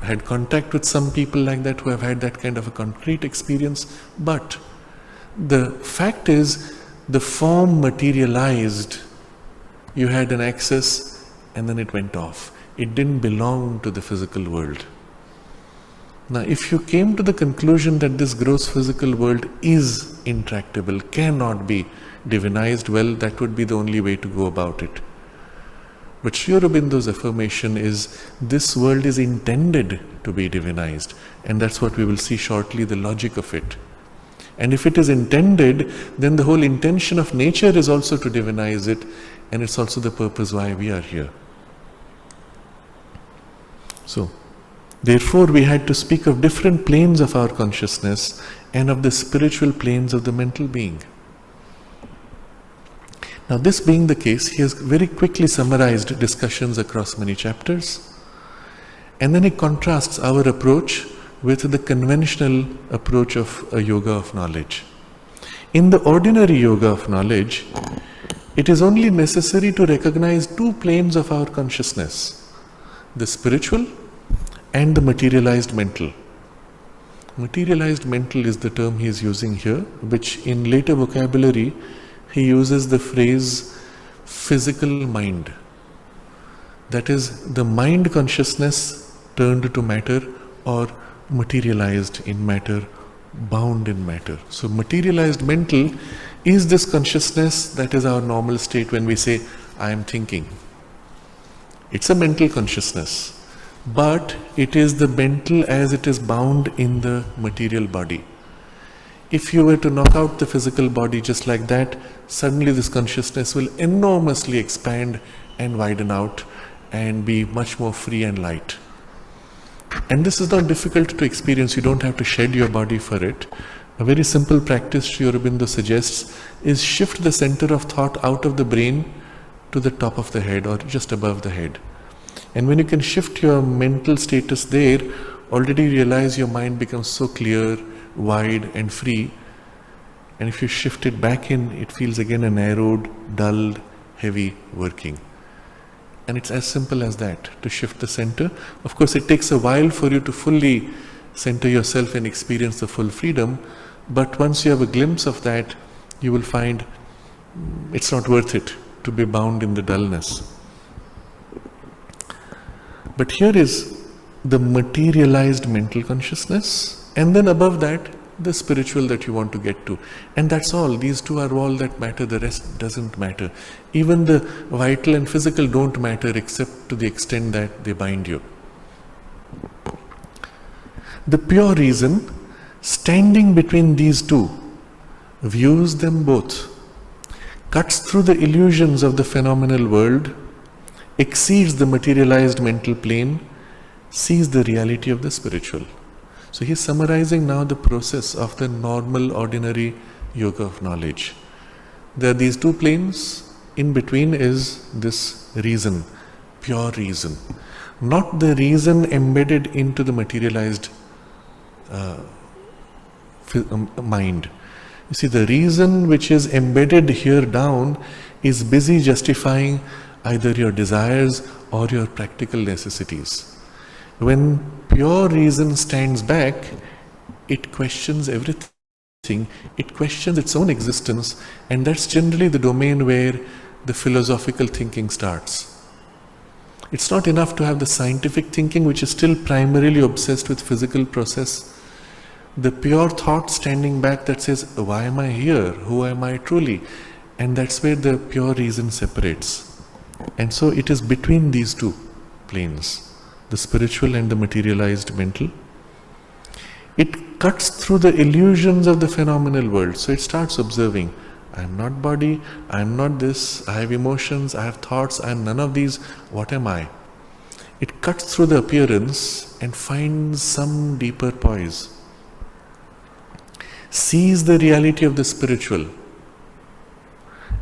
had contact with some people like that who have had that kind of a concrete experience. But the fact is, the form materialized. You had an access and then it went off. It didn't belong to the physical world. Now, if you came to the conclusion that this gross physical world is intractable, cannot be divinized, well, that would be the only way to go about it. But Sri Aurobindo's affirmation is, this world is intended to be divinized, and that's what we will see shortly, the logic of it. And if it is intended, then the whole intention of nature is also to divinize it, and it's also the purpose why we are here. So, therefore, we had to speak of different planes of our consciousness and of the spiritual planes of the mental being. Now, this being the case, he has very quickly summarized discussions across many chapters, and then he contrasts our approach with the conventional approach of a yoga of knowledge. In the ordinary yoga of knowledge, it is only necessary to recognize two planes of our consciousness, the spiritual and the materialized mental. Materialized mental is the term he is using here, which in later vocabulary he uses the phrase physical mind. That is, the mind consciousness turned to matter or materialized in matter, bound in matter. So materialized mental is this consciousness that is our normal state when we say, I am thinking. It's a mental consciousness, but it is the mental as it is bound in the material body. If you were to knock out the physical body just like that, suddenly this consciousness will enormously expand and widen out and be much more free and light. And this is not difficult to experience. You don't have to shed your body for it. A very simple practice Sri Aurobindo suggests is shift the center of thought out of the brain to the top of the head or just above the head. And when you can shift your mental status there, already realize your mind becomes so clear, wide and free. And if you shift it back in, it feels again a narrowed, dulled, heavy working. And it's as simple as that, to shift the center. Of course, it takes a while for you to fully center yourself and experience the full freedom. But once you have a glimpse of that, you will find it's not worth it to be bound in the dullness. But here is the materialized mental consciousness, and then above that, the spiritual that you want to get to. And that's all. These two are all that matter. The rest doesn't matter. Even the vital and physical don't matter except to the extent that they bind you. The pure reason, standing between these two, views them both, cuts through the illusions of the phenomenal world, exceeds the materialized mental plane, sees the reality of the spiritual. So he's summarizing now the process of the normal, ordinary yoga of knowledge. There are these two planes. In between is this reason, pure reason. Not the reason embedded into the materialized mind. You see, the reason which is embedded here down is busy justifying either your desires or your practical necessities. When pure reason stands back, it questions everything. It questions its own existence, and that's generally the domain where the philosophical thinking starts. It's not enough to have the scientific thinking, which is still primarily obsessed with physical process. The pure thought standing back that says, why am I here? Who am I truly? And that's where the pure reason separates. And so it is between these two planes, the spiritual and the materialized mental. It cuts through the illusions of the phenomenal world. So it starts observing, I am not body, I am not this, I have emotions, I have thoughts, I am none of these, what am I? It cuts through the appearance and finds some deeper poise. Sees the reality of the spiritual.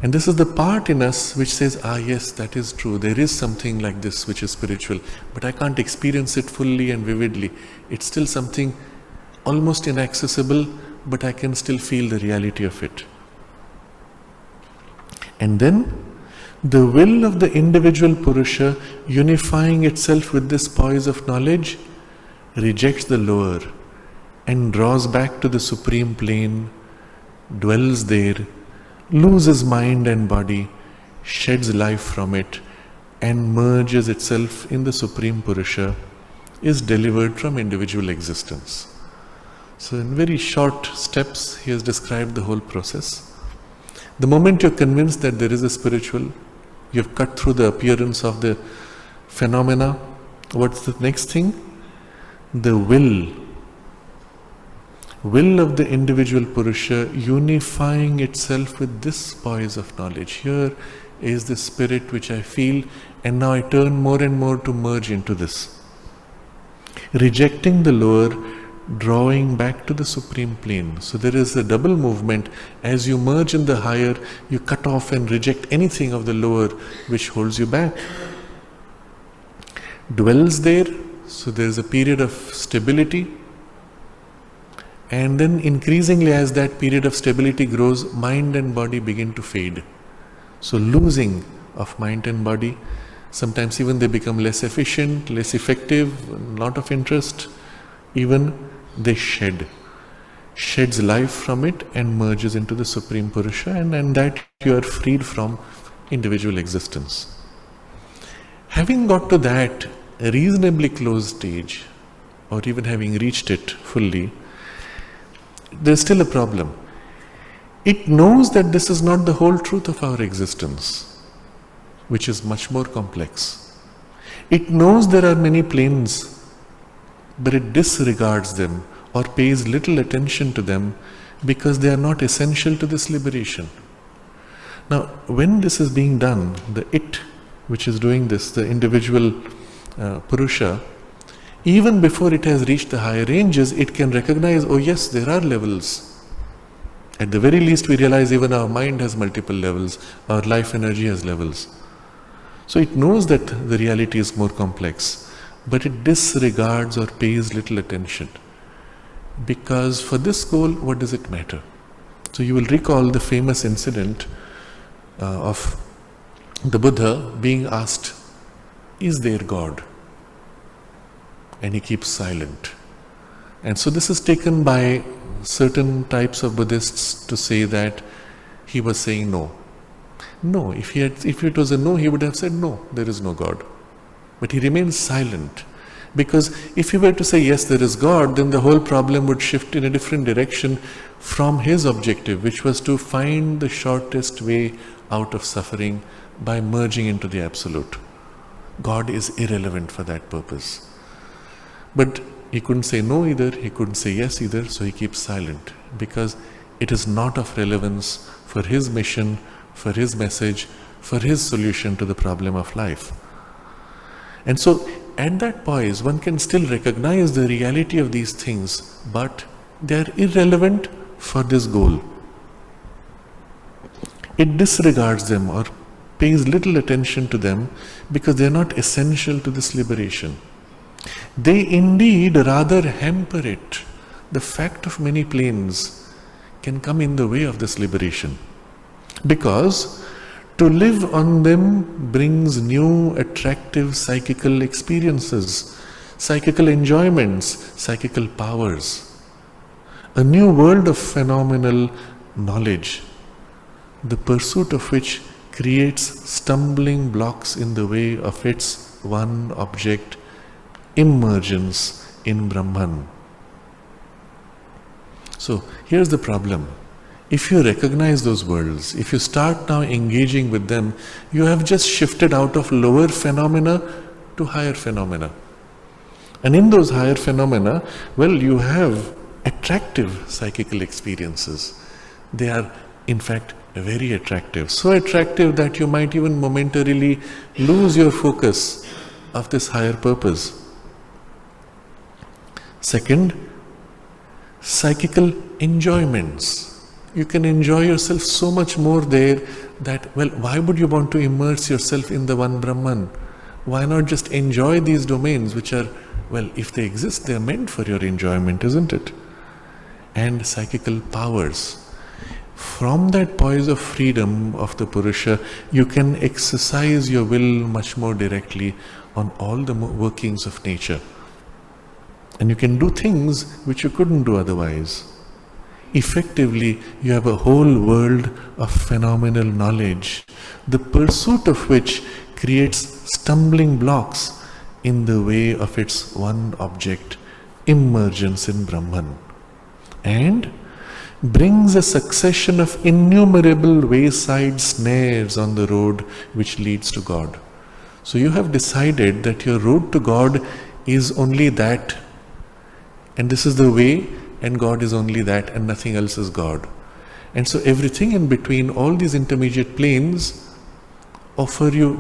And this is the part in us which says, yes, that is true. There is something like this which is spiritual, but I can't experience it fully and vividly. It's still something almost inaccessible, but I can still feel the reality of it. And then the will of the individual Purusha, unifying itself with this poise of knowledge, rejects the lower and draws back to the supreme plane, dwells there, loses mind and body, sheds life from it, and merges itself in the Supreme Purusha, is delivered from individual existence. So in very short steps, he has described the whole process. The moment you're convinced that there is a spiritual, you've cut through the appearance of the phenomena, what's the next thing? The will of the individual Purusha unifying itself with this poise of knowledge. Here is the spirit which I feel, and now I turn more and more to merge into this. Rejecting the lower, drawing back to the supreme plane. So there is a double movement. As you merge in the higher, you cut off and reject anything of the lower which holds you back. Dwells there, so there is a period of stability. And then increasingly as that period of stability grows, mind and body begin to fade. So losing of mind and body, sometimes even they become less efficient, less effective, lot of interest, even they sheds life from it and merges into the Supreme Purusha, and that you are freed from individual existence. Having got to that reasonably close stage, or even having reached it fully, there is still a problem. It knows that this is not the whole truth of our existence, which is much more complex. It knows there are many planes, but it disregards them or pays little attention to them because they are not essential to this liberation. Now, when this is being done, the it which is doing this, the individual Purusha, even before it has reached the higher ranges, it can recognize, oh yes, there are levels. At the very least, we realize even our mind has multiple levels, our life energy has levels. So it knows that the reality is more complex, but it disregards or pays little attention. Because for this goal, what does it matter? So you will recall the famous incident of the Buddha being asked, is there God? And he keeps silent. And so this is taken by certain types of Buddhists to say that he was saying no. No, if it was a no, he would have said no, there is no God. But he remains silent. Because if he were to say yes, there is God, then the whole problem would shift in a different direction from his objective, which was to find the shortest way out of suffering by merging into the Absolute. God is irrelevant for that purpose. But he couldn't say no either, he couldn't say yes either, so he keeps silent. Because it is not of relevance for his mission, for his message, for his solution to the problem of life. And so, at that poise, one can still recognize the reality of these things, but they are irrelevant for this goal. It disregards them or pays little attention to them because they are not essential to this liberation. They indeed rather hamper it. The fact of many planes can come in the way of this liberation, because to live on them brings new attractive psychical experiences, psychical enjoyments, psychical powers, a new world of phenomenal knowledge, the pursuit of which creates stumbling blocks in the way of its one object, emergence in Brahman. So here's the problem. If you recognize those worlds, if you start now engaging with them, you have just shifted out of lower phenomena to higher phenomena. And in those higher phenomena, well, you have attractive psychical experiences. They are, in fact, very attractive. So attractive that you might even momentarily lose your focus of this higher purpose. Second, psychical enjoyments. You can enjoy yourself so much more there that, well, why would you want to immerse yourself in the one Brahman? Why not just enjoy these domains which are, well, if they exist, they are meant for your enjoyment, isn't it? And psychical powers. From that poise of freedom of the Purusha, you can exercise your will much more directly on all the workings of nature. And you can do things which you couldn't do otherwise. Effectively, you have a whole world of phenomenal knowledge, the pursuit of which creates stumbling blocks in the way of its one object, emergence in Brahman, and brings a succession of innumerable wayside snares on the road which leads to God. So you have decided that your road to God is only that, and this is the way, and God is only that, and nothing else is God. And so everything in between, all these intermediate planes, offer you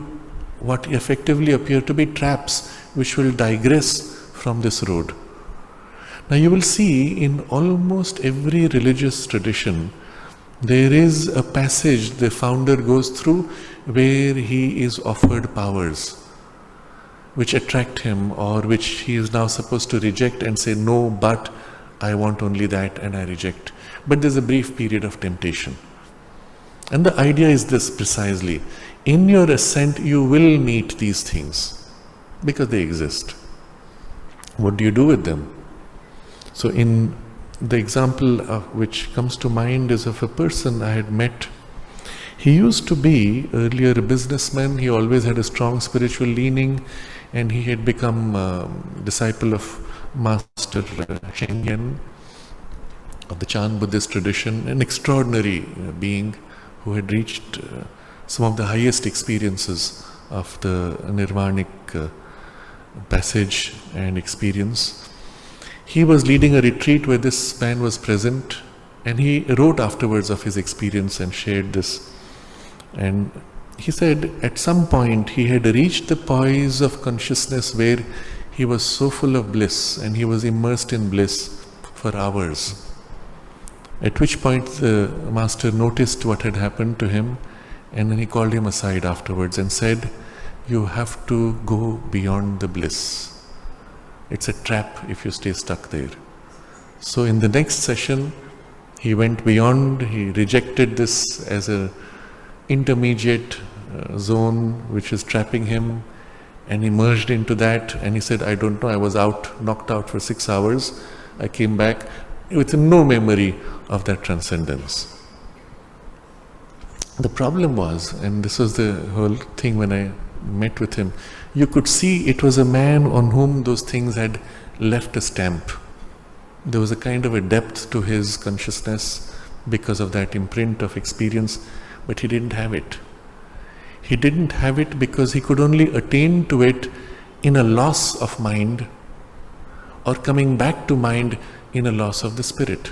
what effectively appear to be traps which will digress from this road. Now you will see in almost every religious tradition, there is a passage the founder goes through where he is offered powers which attract him, or which he is now supposed to reject and say, no, but I want only that and I reject. But there's a brief period of temptation. And the idea is this precisely. In your ascent, you will meet these things because they exist. What do you do with them? So in the example which comes to mind is of a person I had met. He used to be earlier a businessman. He always had a strong spiritual leaning, and he had become a disciple of Master Shengen of the Chan Buddhist tradition, an extraordinary being who had reached some of the highest experiences of the nirvanic passage and experience. He was leading a retreat where this man was present, and he wrote afterwards of his experience and shared this. And he said at some point he had reached the poise of consciousness where he was so full of bliss, and he was immersed in bliss for hours. At which point the master noticed what had happened to him, and then he called him aside afterwards and said, "You have to go beyond the bliss. It's a trap if you stay stuck there." So in the next session, he went beyond. He rejected this as a intermediate zone which is trapping him, and he merged into that, and he said, "I don't know, I was knocked out for 6 hours. I came back with no memory of that transcendence." The problem was, and this was the whole thing when I met with him, you could see it was a man on whom those things had left a stamp. There was a kind of a depth to his consciousness because of that imprint of experience, but he didn't have it. He didn't have it because he could only attain to it in a loss of mind, or coming back to mind in a loss of the spirit.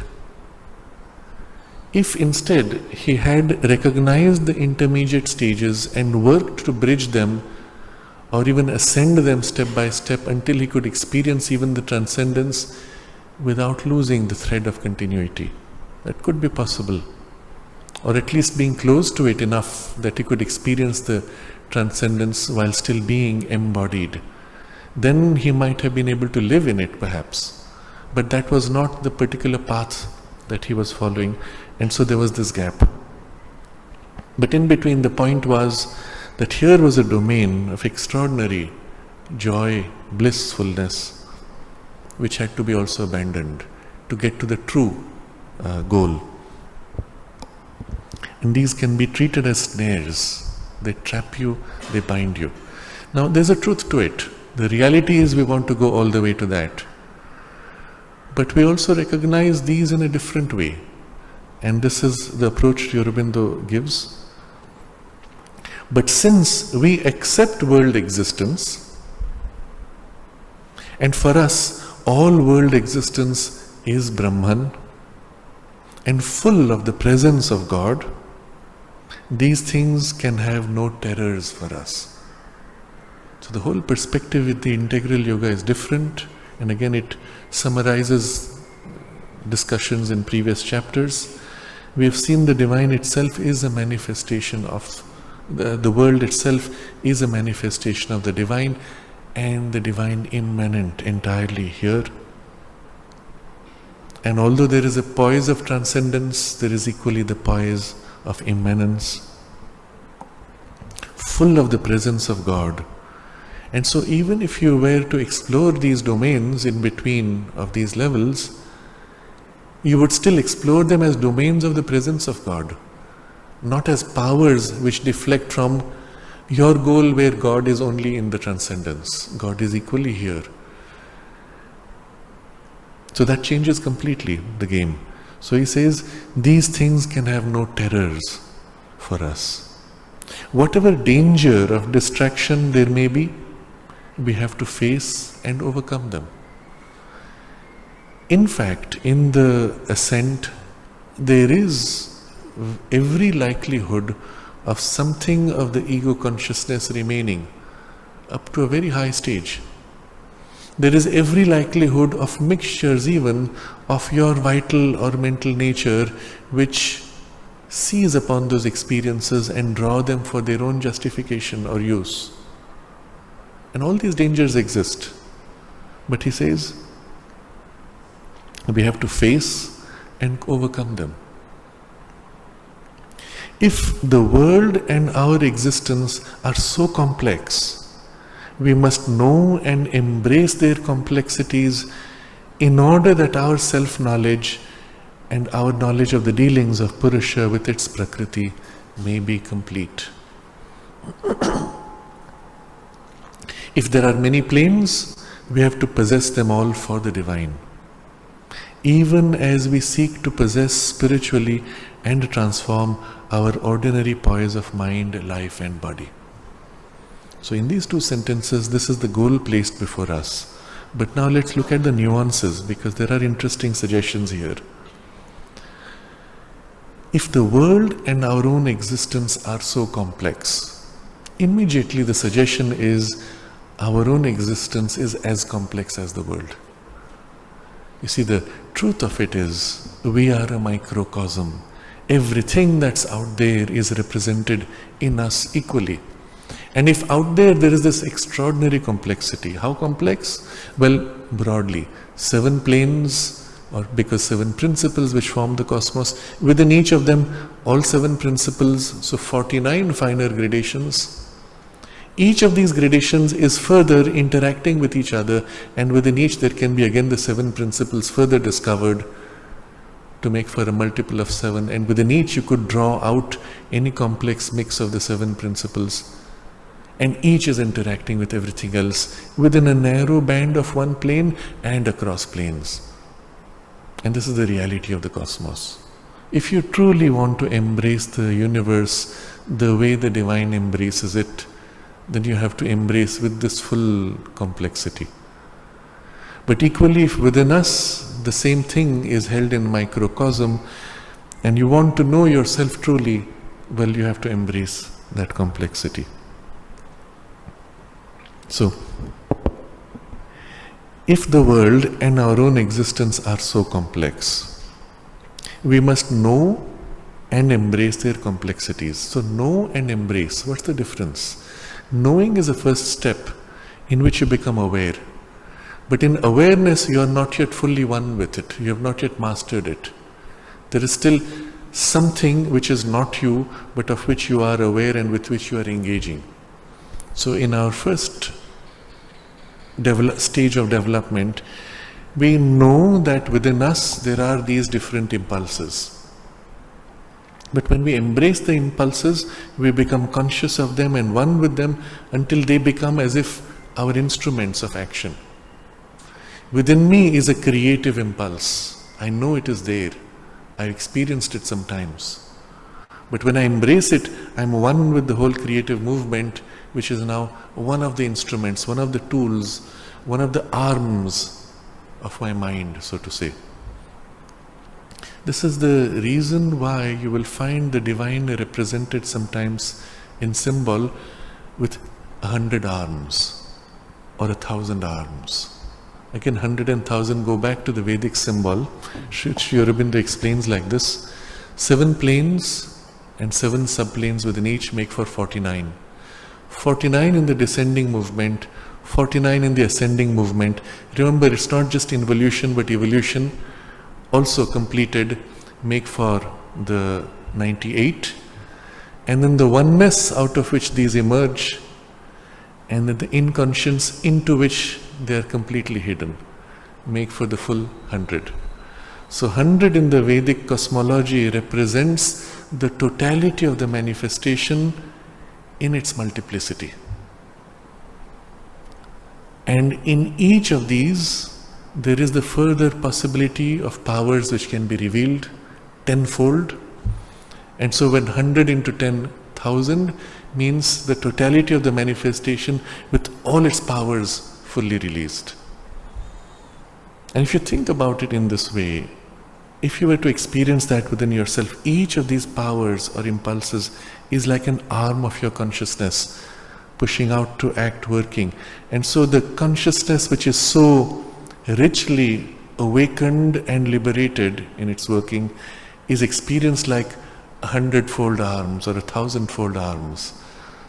If instead he had recognized the intermediate stages and worked to bridge them, or even ascend them step by step until he could experience even the transcendence without losing the thread of continuity, that could be possible. Or at least being close to it enough that he could experience the transcendence while still being embodied. Then he might have been able to live in it perhaps. But that was not the particular path that he was following, and so there was this gap. But in between, the point was that here was a domain of extraordinary joy, blissfulness, which had to be also abandoned to get to the true goal. And these can be treated as snares. They trap you, they bind you. Now there's a truth to it. The reality is we want to go all the way to that. But we also recognize these in a different way. And this is the approach Sri Aurobindo gives. But since we accept world existence, and for us all world existence is Brahman and full of the presence of God, these things can have no terrors for us. So the whole perspective with the integral yoga is different, and again it summarizes discussions in previous chapters. We have seen the divine itself is a manifestation of the world itself is a manifestation of the divine, and the divine immanent entirely here. And although there is a poise of transcendence, there is equally the poise of immanence, full of the presence of God. And so even if you were to explore these domains in between of these levels, you would still explore them as domains of the presence of God, not as powers which deflect from your goal where God is only in the transcendence. God is equally here. So that changes completely the game. So he says, these things can have no terrors for us. Whatever danger of distraction there may be, we have to face and overcome them. In fact, in the ascent, there is every likelihood of something of the ego consciousness remaining up to a very high stage. There is every likelihood of mixtures even of your vital or mental nature which seize upon those experiences and draw them for their own justification or use. And all these dangers exist. But he says, we have to face and overcome them. If the world and our existence are so complex, we must know and embrace their complexities in order that our self-knowledge and our knowledge of the dealings of Purusha with its Prakriti may be complete. If there are many planes, we have to possess them all for the divine. Even as we seek to possess spiritually and transform our ordinary poise of mind, life and body. So in these two sentences, this is the goal placed before us. But now let's look at the nuances, because there are interesting suggestions here. If the world and our own existence are so complex, immediately the suggestion is our own existence is as complex as the world. You see, the truth of it is we are a microcosm. Everything that's out there is represented in us equally. And if out there is this extraordinary complexity, how complex? Well, broadly, 7 planes, or because 7 principles which form the cosmos, within each of them, all 7 principles, so 49 finer gradations. Each of these gradations is further interacting with each other, and within each there can be again the 7 principles further discovered to make for a multiple of 7, and within each you could draw out any complex mix of the 7 principles. And each is interacting with everything else within a narrow band of one plane and across planes. And this is the reality of the cosmos. If you truly want to embrace the universe the way the divine embraces it, then you have to embrace with this full complexity. But equally, if within us the same thing is held in microcosm, and you want to know yourself truly, well, you have to embrace that complexity. So, if the world and our own existence are so complex, we must know and embrace their complexities. So, know and embrace, what's the difference? Knowing is a first step in which you become aware. But in awareness, you are not yet fully one with it. You have not yet mastered it. There is still something which is not you, but of which you are aware and with which you are engaging. So in our first stage of development, we know that within us there are these different impulses. But when we embrace the impulses, we become conscious of them and one with them until they become as if our instruments of action. Within me is a creative impulse. I know it is there. I've experienced it sometimes. But when I embrace it, I'm one with the whole creative movement, which is now one of the instruments, one of the tools, one of the arms of my mind, so to say. This is the reason why you will find the divine represented sometimes in symbol with 100 arms or 1,000 arms. Again, 100 and 1,000 go back to the Vedic symbol, which Sri Aurobindo explains like this. 7 planes and 7 subplanes within each make for 49. 49 in the descending movement, 49 in the ascending movement. Remember, it's not just involution but evolution also completed make for the 98, and then the oneness out of which these emerge, and then the inconscience into which they are completely hidden make for the full 100. So 100 in the Vedic cosmology represents the totality of the manifestation in its multiplicity. And in each of these, there is the further possibility of powers which can be revealed tenfold. And so when 100 into 10,000 means the totality of the manifestation with all its powers fully released. And if you think about it in this way, if you were to experience that within yourself, each of these powers or impulses is like an arm of your consciousness pushing out to act, working. And so the consciousness which is so richly awakened and liberated in its working is experienced like 100-fold arms or 1,000-fold arms.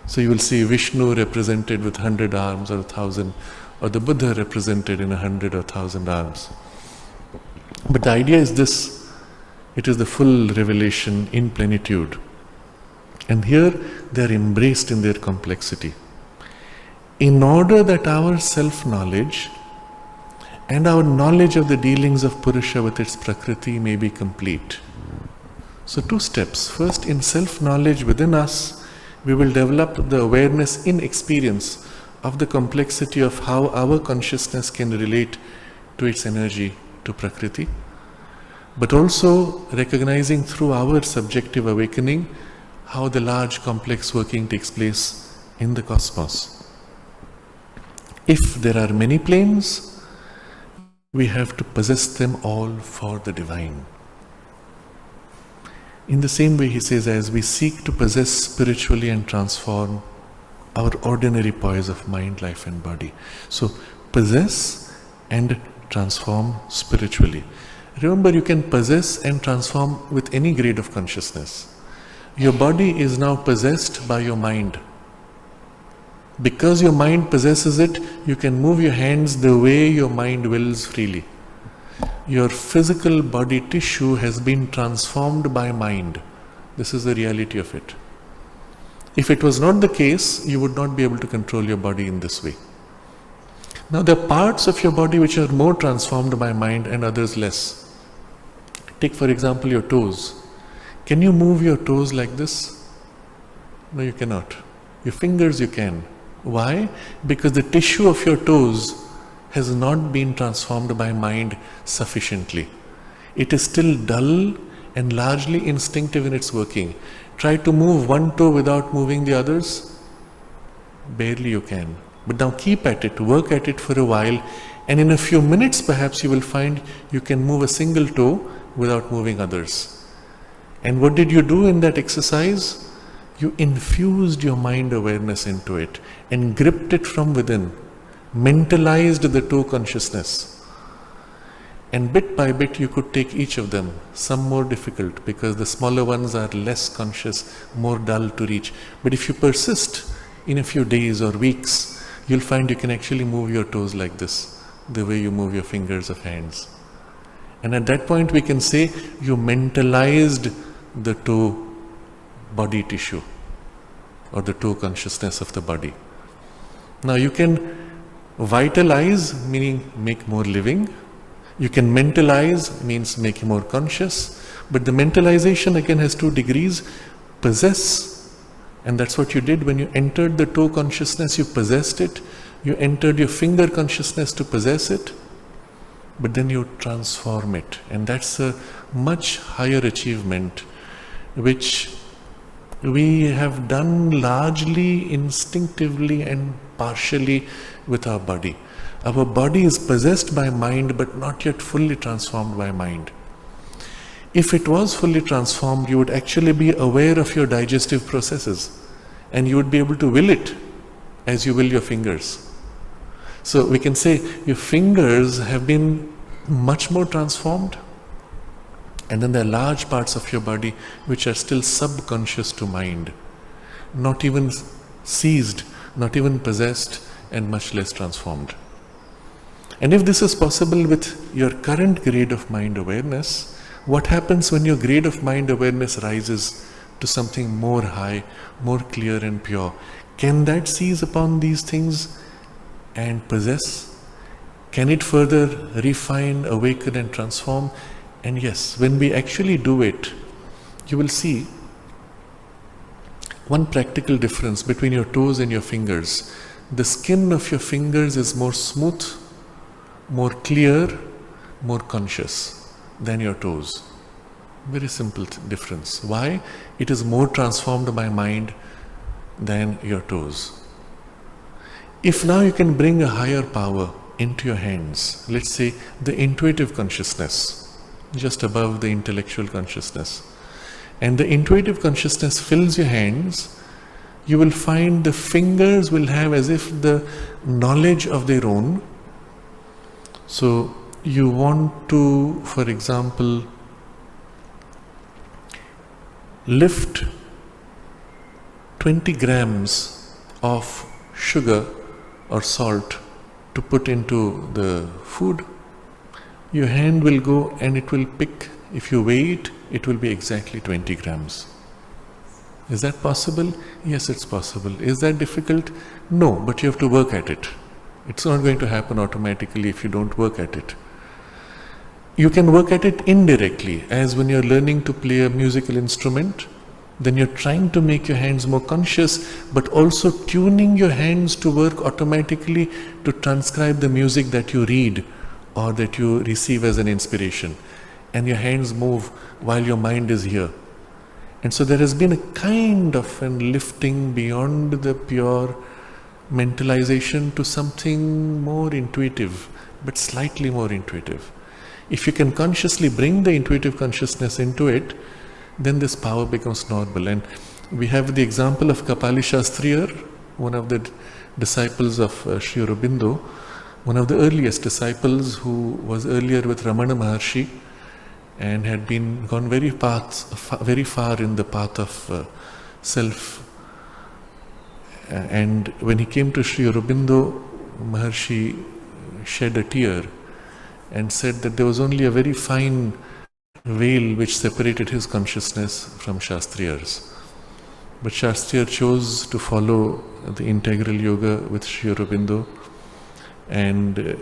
So you will see Vishnu represented with 100 arms or 1,000, or the Buddha represented in 100 or 1,000 arms. But the idea is this: it is the full revelation in plenitude. And here they are embraced in their complexity. In order that our self-knowledge and our knowledge of the dealings of Purusha with its Prakriti may be complete. So 2 steps. First, in self-knowledge within us, we will develop the awareness in experience of the complexity of how our consciousness can relate to its energy, to Prakriti, but also recognizing through our subjective awakening how the large complex working takes place in the cosmos. If there are many planes, we have to possess them all for the divine. In the same way, he says, as we seek to possess spiritually and transform our ordinary poise of mind, life and body. So, possess and transform spiritually. Remember, you can possess and transform with any grade of consciousness. Your body is now possessed by your mind. Because your mind possesses it, you can move your hands the way your mind wills freely. Your physical body tissue has been transformed by mind. This is the reality of it. If it was not the case, you would not be able to control your body in this way. Now, there are parts of your body which are more transformed by mind and others less. Take, for example, your toes. Can you move your toes like this? No, you cannot. Your fingers you can. Why? Because the tissue of your toes has not been transformed by mind sufficiently. It is still dull and largely instinctive in its working. Try to move one toe without moving the others. Barely you can. But now keep at it, work at it for a while, and in a few minutes perhaps you will find you can move a single toe without moving others. And what did you do in that exercise? You infused your mind awareness into it and gripped it from within, mentalized the toe consciousness. And bit by bit you could take each of them, some more difficult because the smaller ones are less conscious, more dull to reach. But if you persist in a few days or weeks, you'll find you can actually move your toes like this, the way you move your fingers of hands. And at that point we can say you mentalized the toe body tissue or the toe consciousness of the body. Now you can vitalize, meaning make more living. You can mentalize, means make more conscious. But the mentalization again has 2 degrees. Possess, and that's what you did when you entered the toe consciousness, you possessed it. You entered your finger consciousness to possess it. But then you transform it. And that's a much higher achievement, which we have done largely instinctively and partially with our body. Our body is possessed by mind but not yet fully transformed by mind. If it was fully transformed, you would actually be aware of your digestive processes and you would be able to will it as you will your fingers. So we can say your fingers have been much more transformed, and then there are large parts of your body which are still subconscious to mind, not even seized, not even possessed, and much less transformed. And if this is possible with your current grade of mind awareness, what happens when your grade of mind awareness rises to something more high, more clear and pure? Can that seize upon these things and possess? Can it further refine, awaken and transform? And yes, when we actually do it, you will see one practical difference between your toes and your fingers. The skin of your fingers is more smooth, more clear, more conscious than your toes. Very simple difference. Why? It is more transformed by mind than your toes. If now you can bring a higher power into your hands, let's say the intuitive consciousness, just above the intellectual consciousness, and the intuitive consciousness fills your hands, you will find the fingers will have as if the knowledge of their own. So you want to, for example, lift 20 grams of sugar or salt to put into the food. Your hand will go and it will pick. If you weigh it, it will be exactly 20 grams. Is that possible? Yes, it's possible. Is that difficult? No, but you have to work at it. It's not going to happen automatically if you don't work at it. You can work at it indirectly, as when you're learning to play a musical instrument, then you're trying to make your hands more conscious, but also tuning your hands to work automatically to transcribe the music that you read or that you receive as an inspiration. And your hands move while your mind is here. And so there has been a kind of an lifting beyond the pure mentalization to something more intuitive, but slightly more intuitive. If you can consciously bring the intuitive consciousness into it, then this power becomes normal. And we have the example of Kapali Shastriyar, one of the disciples of Sri Aurobindo, one of the earliest disciples, who was earlier with Ramana Maharshi and had gone very far in the path of self. And when he came to Sri Aurobindo, Maharshi shed a tear and said that there was only a very fine veil which separated his consciousness from Shastriyar's. But Shastriyar chose to follow the integral yoga with Sri Aurobindo, and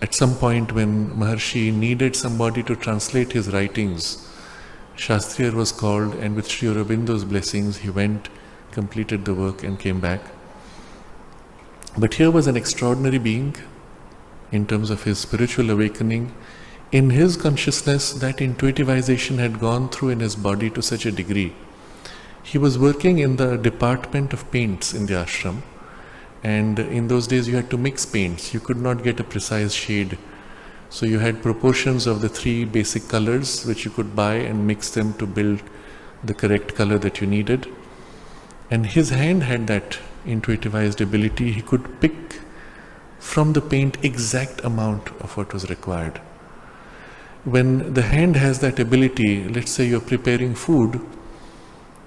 at some point when Maharshi needed somebody to translate his writings, Shastriyar was called, and with Sri Aurobindo's blessings he went, completed the work and came back. But here was an extraordinary being in terms of his spiritual awakening. In his consciousness, that intuitivization had gone through in his body to such a degree. He was working in the department of paints in the ashram, and in those days you had to mix paints. You could not get a precise shade. So you had proportions of the 3 basic colors which you could buy and mix them to build the correct color that you needed. And his hand had that intuitivized ability. He could pick from the paint exact amount of what was required. When the hand has that ability, let's say you're preparing food,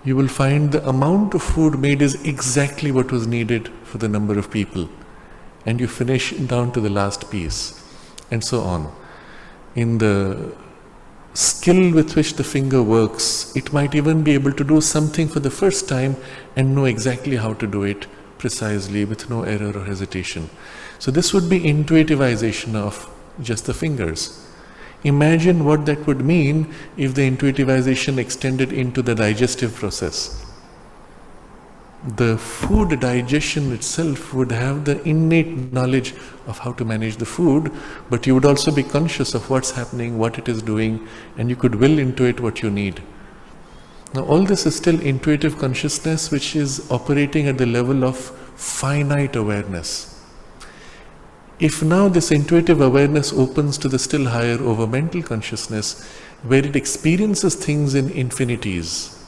you will find the amount of food made is exactly what was needed for the number of people, and you finish down to the last piece, and so on. In the skill with which the finger works, it might even be able to do something for the first time and know exactly how to do it precisely with no error or hesitation. So this would be intuitivization of just the fingers. Imagine what that would mean if the intuitivization extended into the digestive process. The food digestion itself would have the innate knowledge of how to manage the food, but you would also be conscious of what's happening, what it is doing, and you could will into it what you need. Now all this is still intuitive consciousness, which is operating at the level of finite awareness. If now this intuitive awareness opens to the still higher over mental consciousness, where it experiences things in infinities,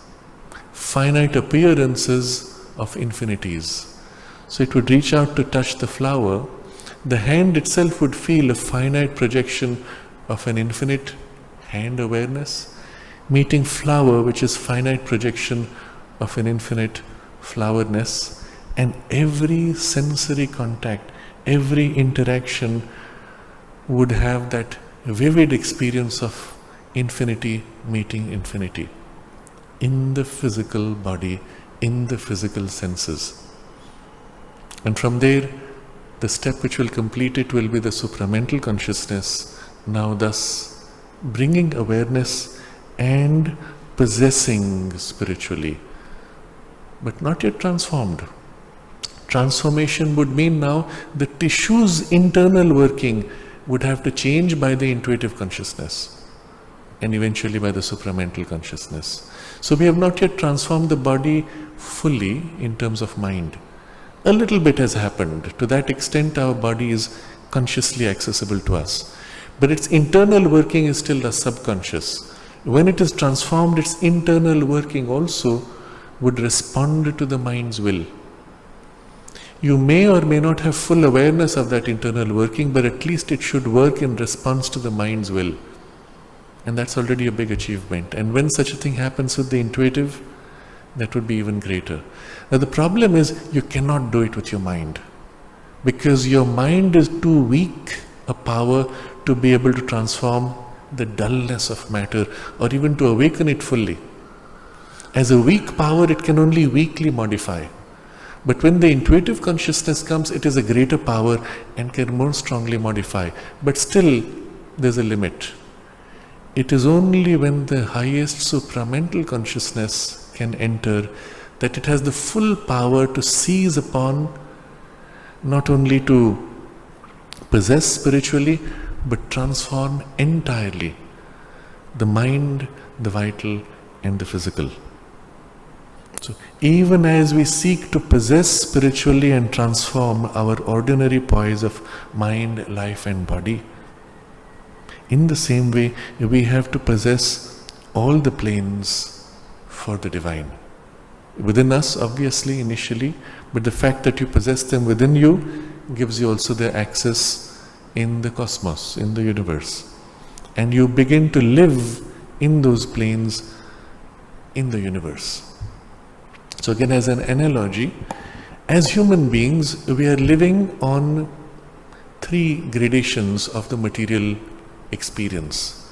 finite appearances of infinities. So it would reach out to touch the flower. The hand itself would feel a finite projection of an infinite hand awareness, meeting flower, which is finite projection of an infinite flowerness, and every sensory contact, every interaction would have that vivid experience of infinity meeting infinity in the physical body, in the physical senses. And from there, the step which will complete it will be the supramental consciousness, now thus bringing awareness and possessing spiritually, but not yet transformed. Transformation would mean now the tissue's internal working would have to change by the intuitive consciousness and eventually by the supramental consciousness. So we have not yet transformed the body fully in terms of mind. A little bit has happened. To that extent our body is consciously accessible to us. But its internal working is still the subconscious. When it is transformed, its internal working also would respond to the mind's will. You may or may not have full awareness of that internal working, but at least it should work in response to the mind's will. And that's already a big achievement. And when such a thing happens with the intuitive, that would be even greater. Now the problem is you cannot do it with your mind, because your mind is too weak a power to be able to transform the dullness of matter or even to awaken it fully. As a weak power, it can only weakly modify. But when the intuitive consciousness comes, it is a greater power and can more strongly modify. But still, there's a limit. It is only when the highest supramental consciousness can enter that it has the full power to seize upon, not only to possess spiritually, but transform entirely the mind, the vital, and the physical. So, even as we seek to possess spiritually and transform our ordinary poise of mind, life, and body, in the same way, we have to possess all the planes for the divine. Within us, obviously, initially, but the fact that you possess them within you gives you also the access in the cosmos, in the universe. And you begin to live in those planes in the universe. So again, as an analogy, as human beings, we are living on 3 gradations of the material experience.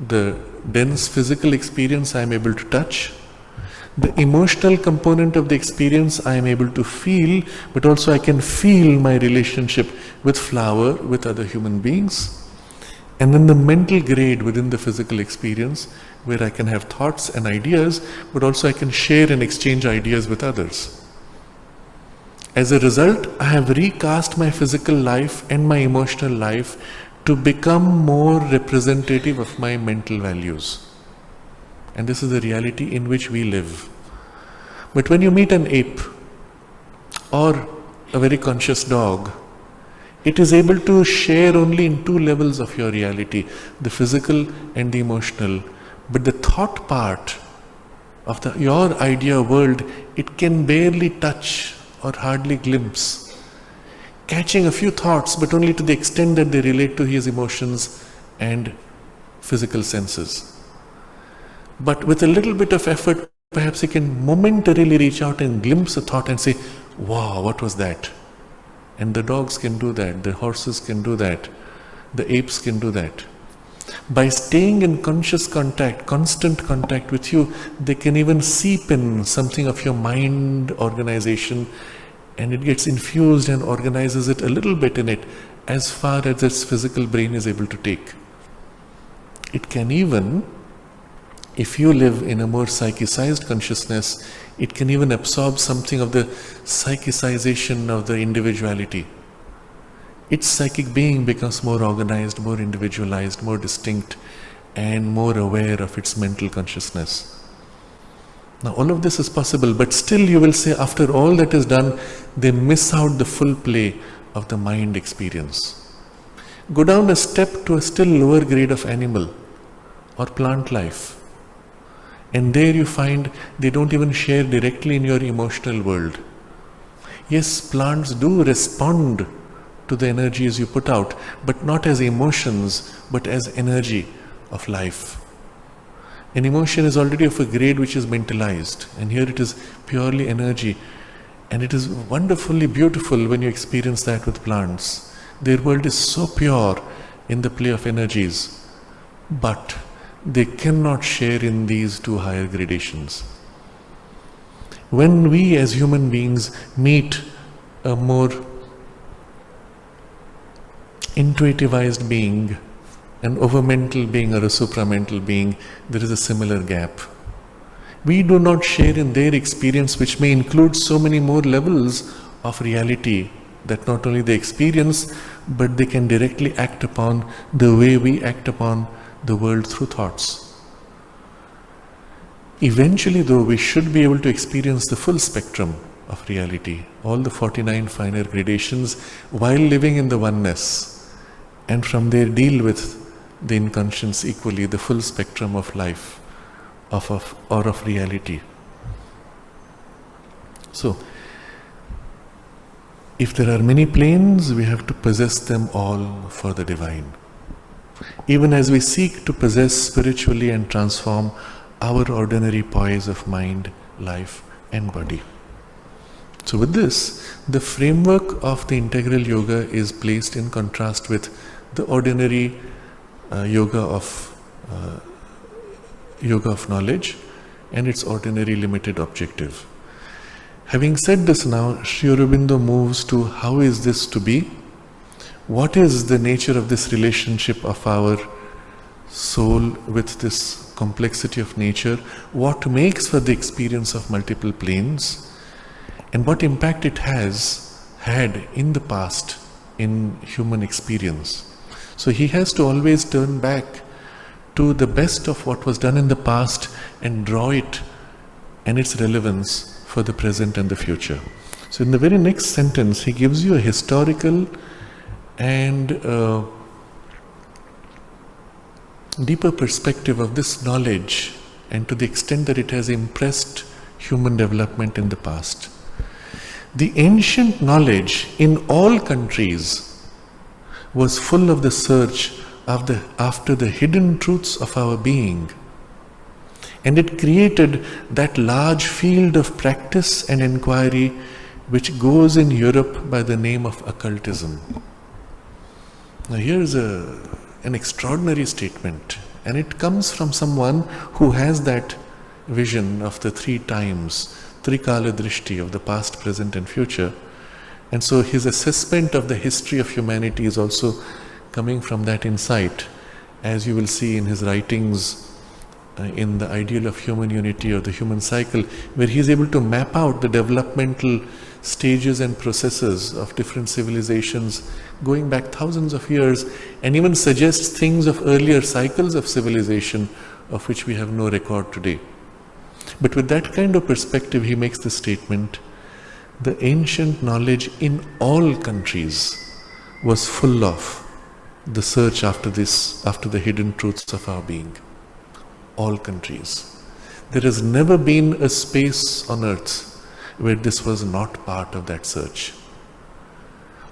The dense physical experience I am able to touch. The emotional component of the experience I am able to feel, but also I can feel my relationship with flower, with other human beings. And then the mental grade within the physical experience, where I can have thoughts and ideas, but also I can share and exchange ideas with others. As a result, I have recast my physical life and my emotional life to become more representative of my mental values. And this is the reality in which we live. But when you meet an ape or a very conscious dog, it is able to share only in 2 levels of your reality, the physical and the emotional. But the thought part of your idea world, it can barely touch or hardly glimpse. Catching a few thoughts, but only to the extent that they relate to his emotions and physical senses. But with a little bit of effort, perhaps he can momentarily reach out and glimpse a thought and say, wow, what was that? And the dogs can do that, the horses can do that, the apes can do that. By staying in conscious contact, constant contact with you, they can even seep in something of your mind organization, and it gets infused and organizes it a little bit in it, as far as its physical brain is able to take. It can even, if you live in a more psychicized consciousness, it can even absorb something of the psychicization of the individuality. Its psychic being becomes more organized, more individualized, more distinct, and more aware of its mental consciousness. Now all of this is possible, but still you will say, after all that is done, they miss out the full play of the mind experience. Go down a step to a still lower grade of animal or plant life, and there you find they don't even share directly in your emotional world. Yes, plants do respond to the energies you put out, but not as emotions, but as energy of life. An emotion is already of a grade which is mentalized, and here it is purely energy. And it is wonderfully beautiful when you experience that with plants. Their world is so pure in the play of energies, but they cannot share in these 2 higher gradations. When we as human beings meet a more intuitivized being, an overmental being or a supramental being, there is a similar gap. We do not share in their experience, which may include so many more levels of reality that not only they experience, but they can directly act upon the way we act upon the world through thoughts. Eventually though, we should be able to experience the full spectrum of reality, all the 49 finer gradations, while living in the oneness, and from there deal with the inconscience equally, the full spectrum of life, of reality. So, if there are many planes, we have to possess them all for the divine. Even as we seek to possess spiritually and transform our ordinary poise of mind, life, and body. So with this, the framework of the integral yoga is placed in contrast with the ordinary yoga of knowledge and its ordinary limited objective. Having said this now, Sri Aurobindo moves to how is this to be? What is the nature of this relationship of our soul with this complexity of nature? What makes for the experience of multiple planes? And what impact it has had in the past in human experience? So he has to always turn back to the best of what was done in the past and draw it and its relevance for the present and the future. So in the very next sentence, he gives you a historical and deeper perspective of this knowledge and to the extent that it has impressed human development in the past. The ancient knowledge in all countries was full of the search after the hidden truths of our being. And it created that large field of practice and inquiry which goes in Europe by the name of occultism. Now here is an extraordinary statement, and it comes from someone who has that vision of the three times, Trikala Drishti, of the past, present and future. And so his assessment of the history of humanity is also coming from that insight, as you will see in his writings in the ideal of human unity or the human cycle, where he is able to map out the developmental stages and processes of different civilizations going back thousands of years, and even suggests things of earlier cycles of civilization of which we have no record today. But with that kind of perspective, he makes the statement, the ancient knowledge in all countries was full of the search after the hidden truths of our being. All countries. There has never been a space on earth where this was not part of that search.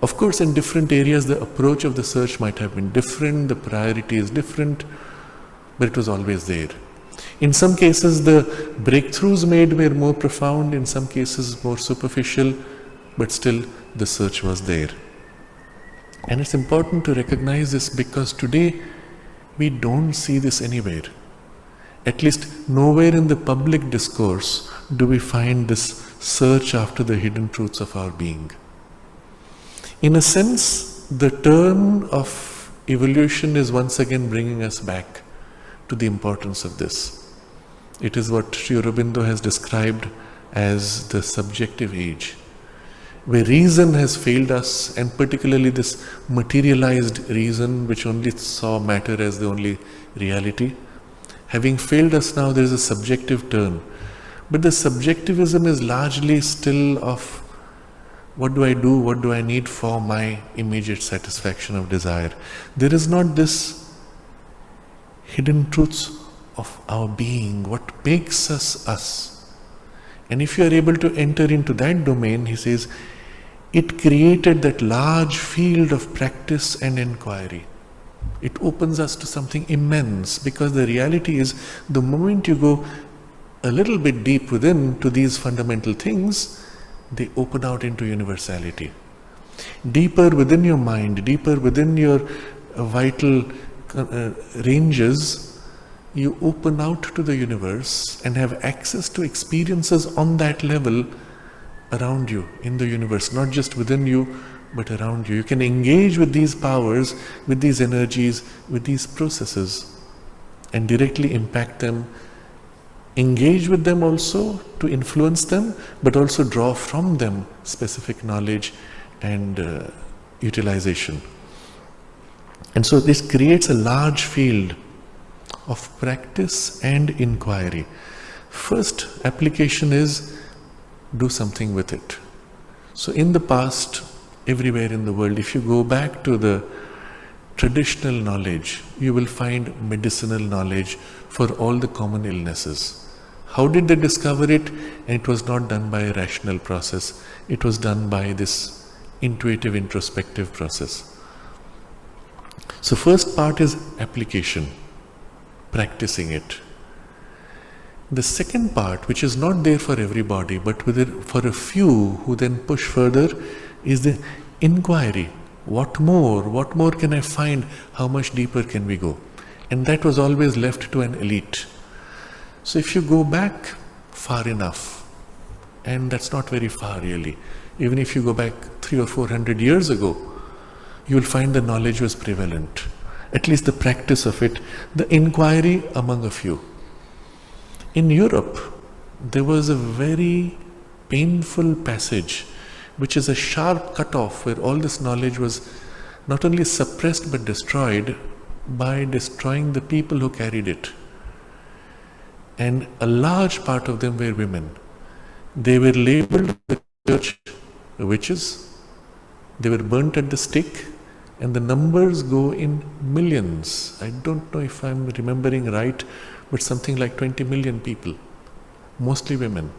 Of course, in different areas, the approach of the search might have been different, the priority is different, but it was always there. In some cases, the breakthroughs made were more profound, in some cases more superficial, but still the search was there. And it's important to recognize this because today we don't see this anywhere. At least nowhere in the public discourse do we find this search after the hidden truths of our being. In a sense, the turn of evolution is once again bringing us back to the importance of this. It is what Sri Aurobindo has described as the subjective age, where reason has failed us, and particularly this materialized reason which only saw matter as the only reality. Having failed us now, there is a subjective turn. But the subjectivism is largely still of what do I do, what do I need for my immediate satisfaction of desire. There is not this hidden truths of our being, what makes us us. And if you are able to enter into that domain, he says, it created that large field of practice and inquiry. It opens us to something immense, because the reality is the moment you go a little bit deep within to these fundamental things, they open out into universality. Deeper within your mind, deeper within your vital ranges, you open out to the universe and have access to experiences on that level around you in the universe, not just within you, but around you. You can engage with these powers, with these energies, with these processes, and directly impact them, engage with them also to influence them, but also draw from them specific knowledge and utilization. And so this creates a large field of practice and inquiry. First application is do something with it. So in the past, everywhere in the world, if you go back to the traditional knowledge, you will find medicinal knowledge for all the common illnesses. How did they discover it? And it was not done by a rational process. It was done by this intuitive, introspective process. So first part is application, practicing it. The second part, which is not there for everybody, but for a few who then push further, is the inquiry. What more can I find? How much deeper can we go? And that was always left to an elite. So if you go back far enough, And that's not very far really. Even if you go back 300 or 400 years ago, you will find the knowledge was prevalent. At least the practice of it, the inquiry among a few. In Europe, there was a very painful passage, which is a sharp cutoff where all this knowledge was not only suppressed but destroyed by destroying the people who carried it. And a large part of them were women. They were labeled the church witches, they were burnt at the stake, and the numbers go in millions. I don't know if I'm remembering right, but something like 20 million people, mostly women.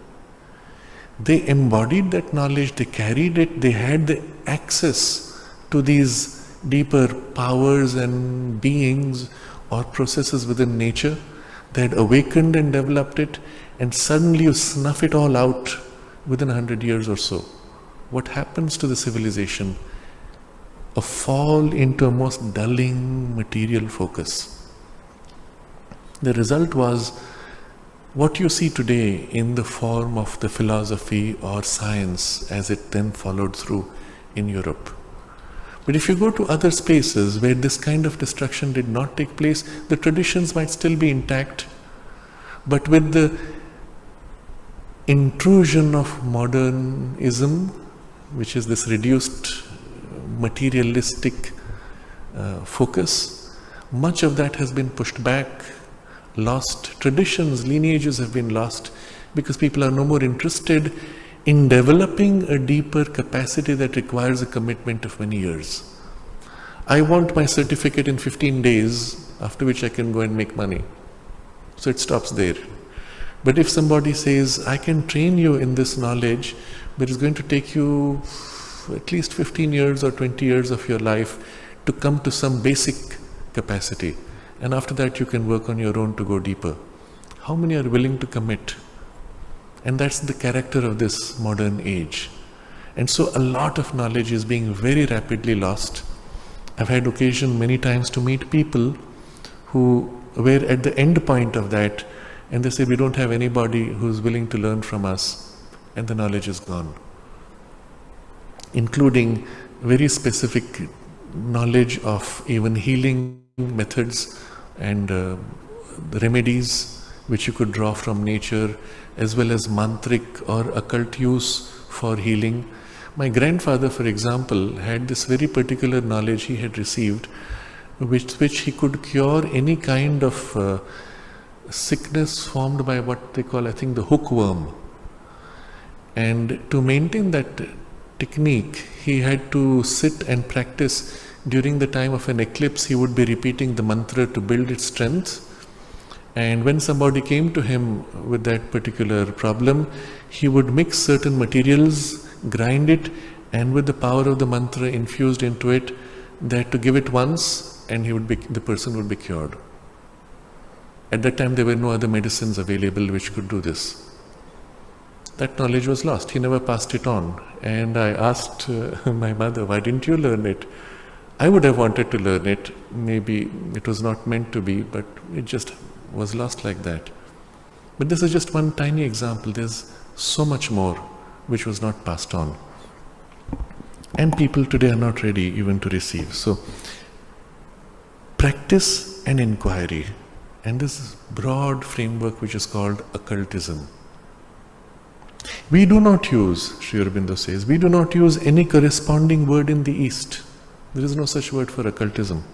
They embodied that knowledge, they carried it, they had the access to these deeper powers and beings or processes within nature. They had awakened and developed it, and suddenly you snuff it all out within 100 years or so. What happens to the civilization? A fall into a most dulling material focus. The result was what you see today in the form of the philosophy or science as it then followed through in Europe. But if you go to other spaces where this kind of destruction did not take place, the traditions might still be intact, but with the intrusion of modernism, which is this reduced materialistic focus, much of that has been pushed back, lost. Traditions, lineages have been lost because people are no more interested in developing a deeper capacity that requires a commitment of many years. I want my certificate in 15 days, after which I can go and make money. So it stops there. But if somebody says, I can train you in this knowledge, but it's going to take you at least 15 years or 20 years of your life to come to some basic capacity, and after that you can work on your own to go deeper. How many are willing to commit? And that's the character of this modern age. And so a lot of knowledge is being very rapidly lost. I've had occasion many times to meet people who were at the end point of that, and they say, we don't have anybody who's willing to learn from us, and the knowledge is gone. Including very specific knowledge of even healing methods and the remedies which you could draw from nature, as well as mantric or occult use for healing. My grandfather, for example, had this very particular knowledge he had received, with which he could cure any kind of sickness formed by what they call, I think, the hookworm. And to maintain that technique, he had to sit and practice. During the time of an eclipse, he would be repeating the mantra to build its strength. And when somebody came to him with that particular problem, he would mix certain materials, grind it, and with the power of the mantra infused into it, that to give it once, and the person would be cured. At that time, there were no other medicines available which could do this. That knowledge was lost. He never passed it on. And I asked my mother, why didn't you learn it? I would have wanted to learn it. Maybe it was not meant to be, but it just was lost like that. But this is just one tiny example. There's so much more which was not passed on. And people today are not ready even to receive. So, practice and inquiry. And this broad framework which is called occultism. We do not use, Sri Aurobindo says, we do not use any corresponding word in the East. There is no such word for occultism.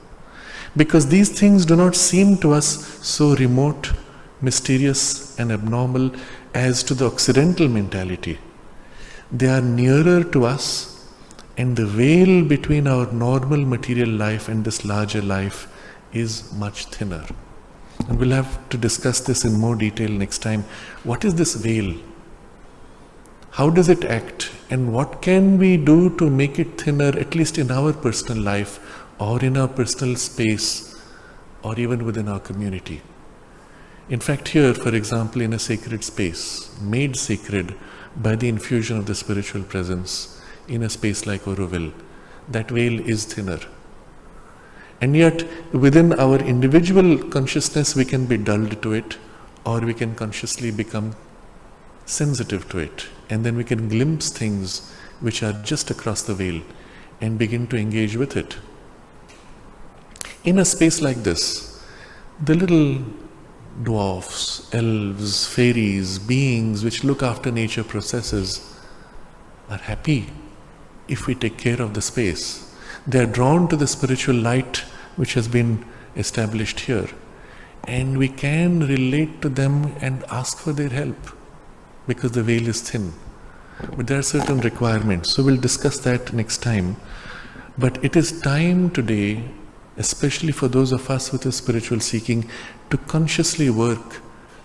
Because these things do not seem to us so remote, mysterious and abnormal as to the Occidental mentality. They are nearer to us, and the veil between our normal material life and this larger life is much thinner. And we'll have to discuss this in more detail next time. What is this veil? How does it act? And what can we do to make it thinner, at least in our personal life, or in our personal space, or even within our community? In fact, here, for example, in a sacred space, made sacred by the infusion of the spiritual presence, in a space like Auroville, that veil is thinner. And yet, within our individual consciousness, we can be dulled to it, or we can consciously become sensitive to it. and then we can glimpse things which are just across the veil and begin to engage with it. In a space like this, the little dwarfs, elves, fairies, beings which look after nature processes are happy if we take care of the space. They are drawn to the spiritual light which has been established here, and we can relate to them and ask for their help because the veil is thin. But there are certain requirements, so we'll discuss that next time. But it is time today, especially for those of us with a spiritual seeking, to consciously work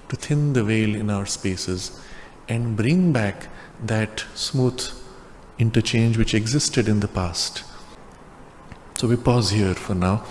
to thin the veil in our spaces and bring back that smooth interchange which existed in the past. So we pause here for now.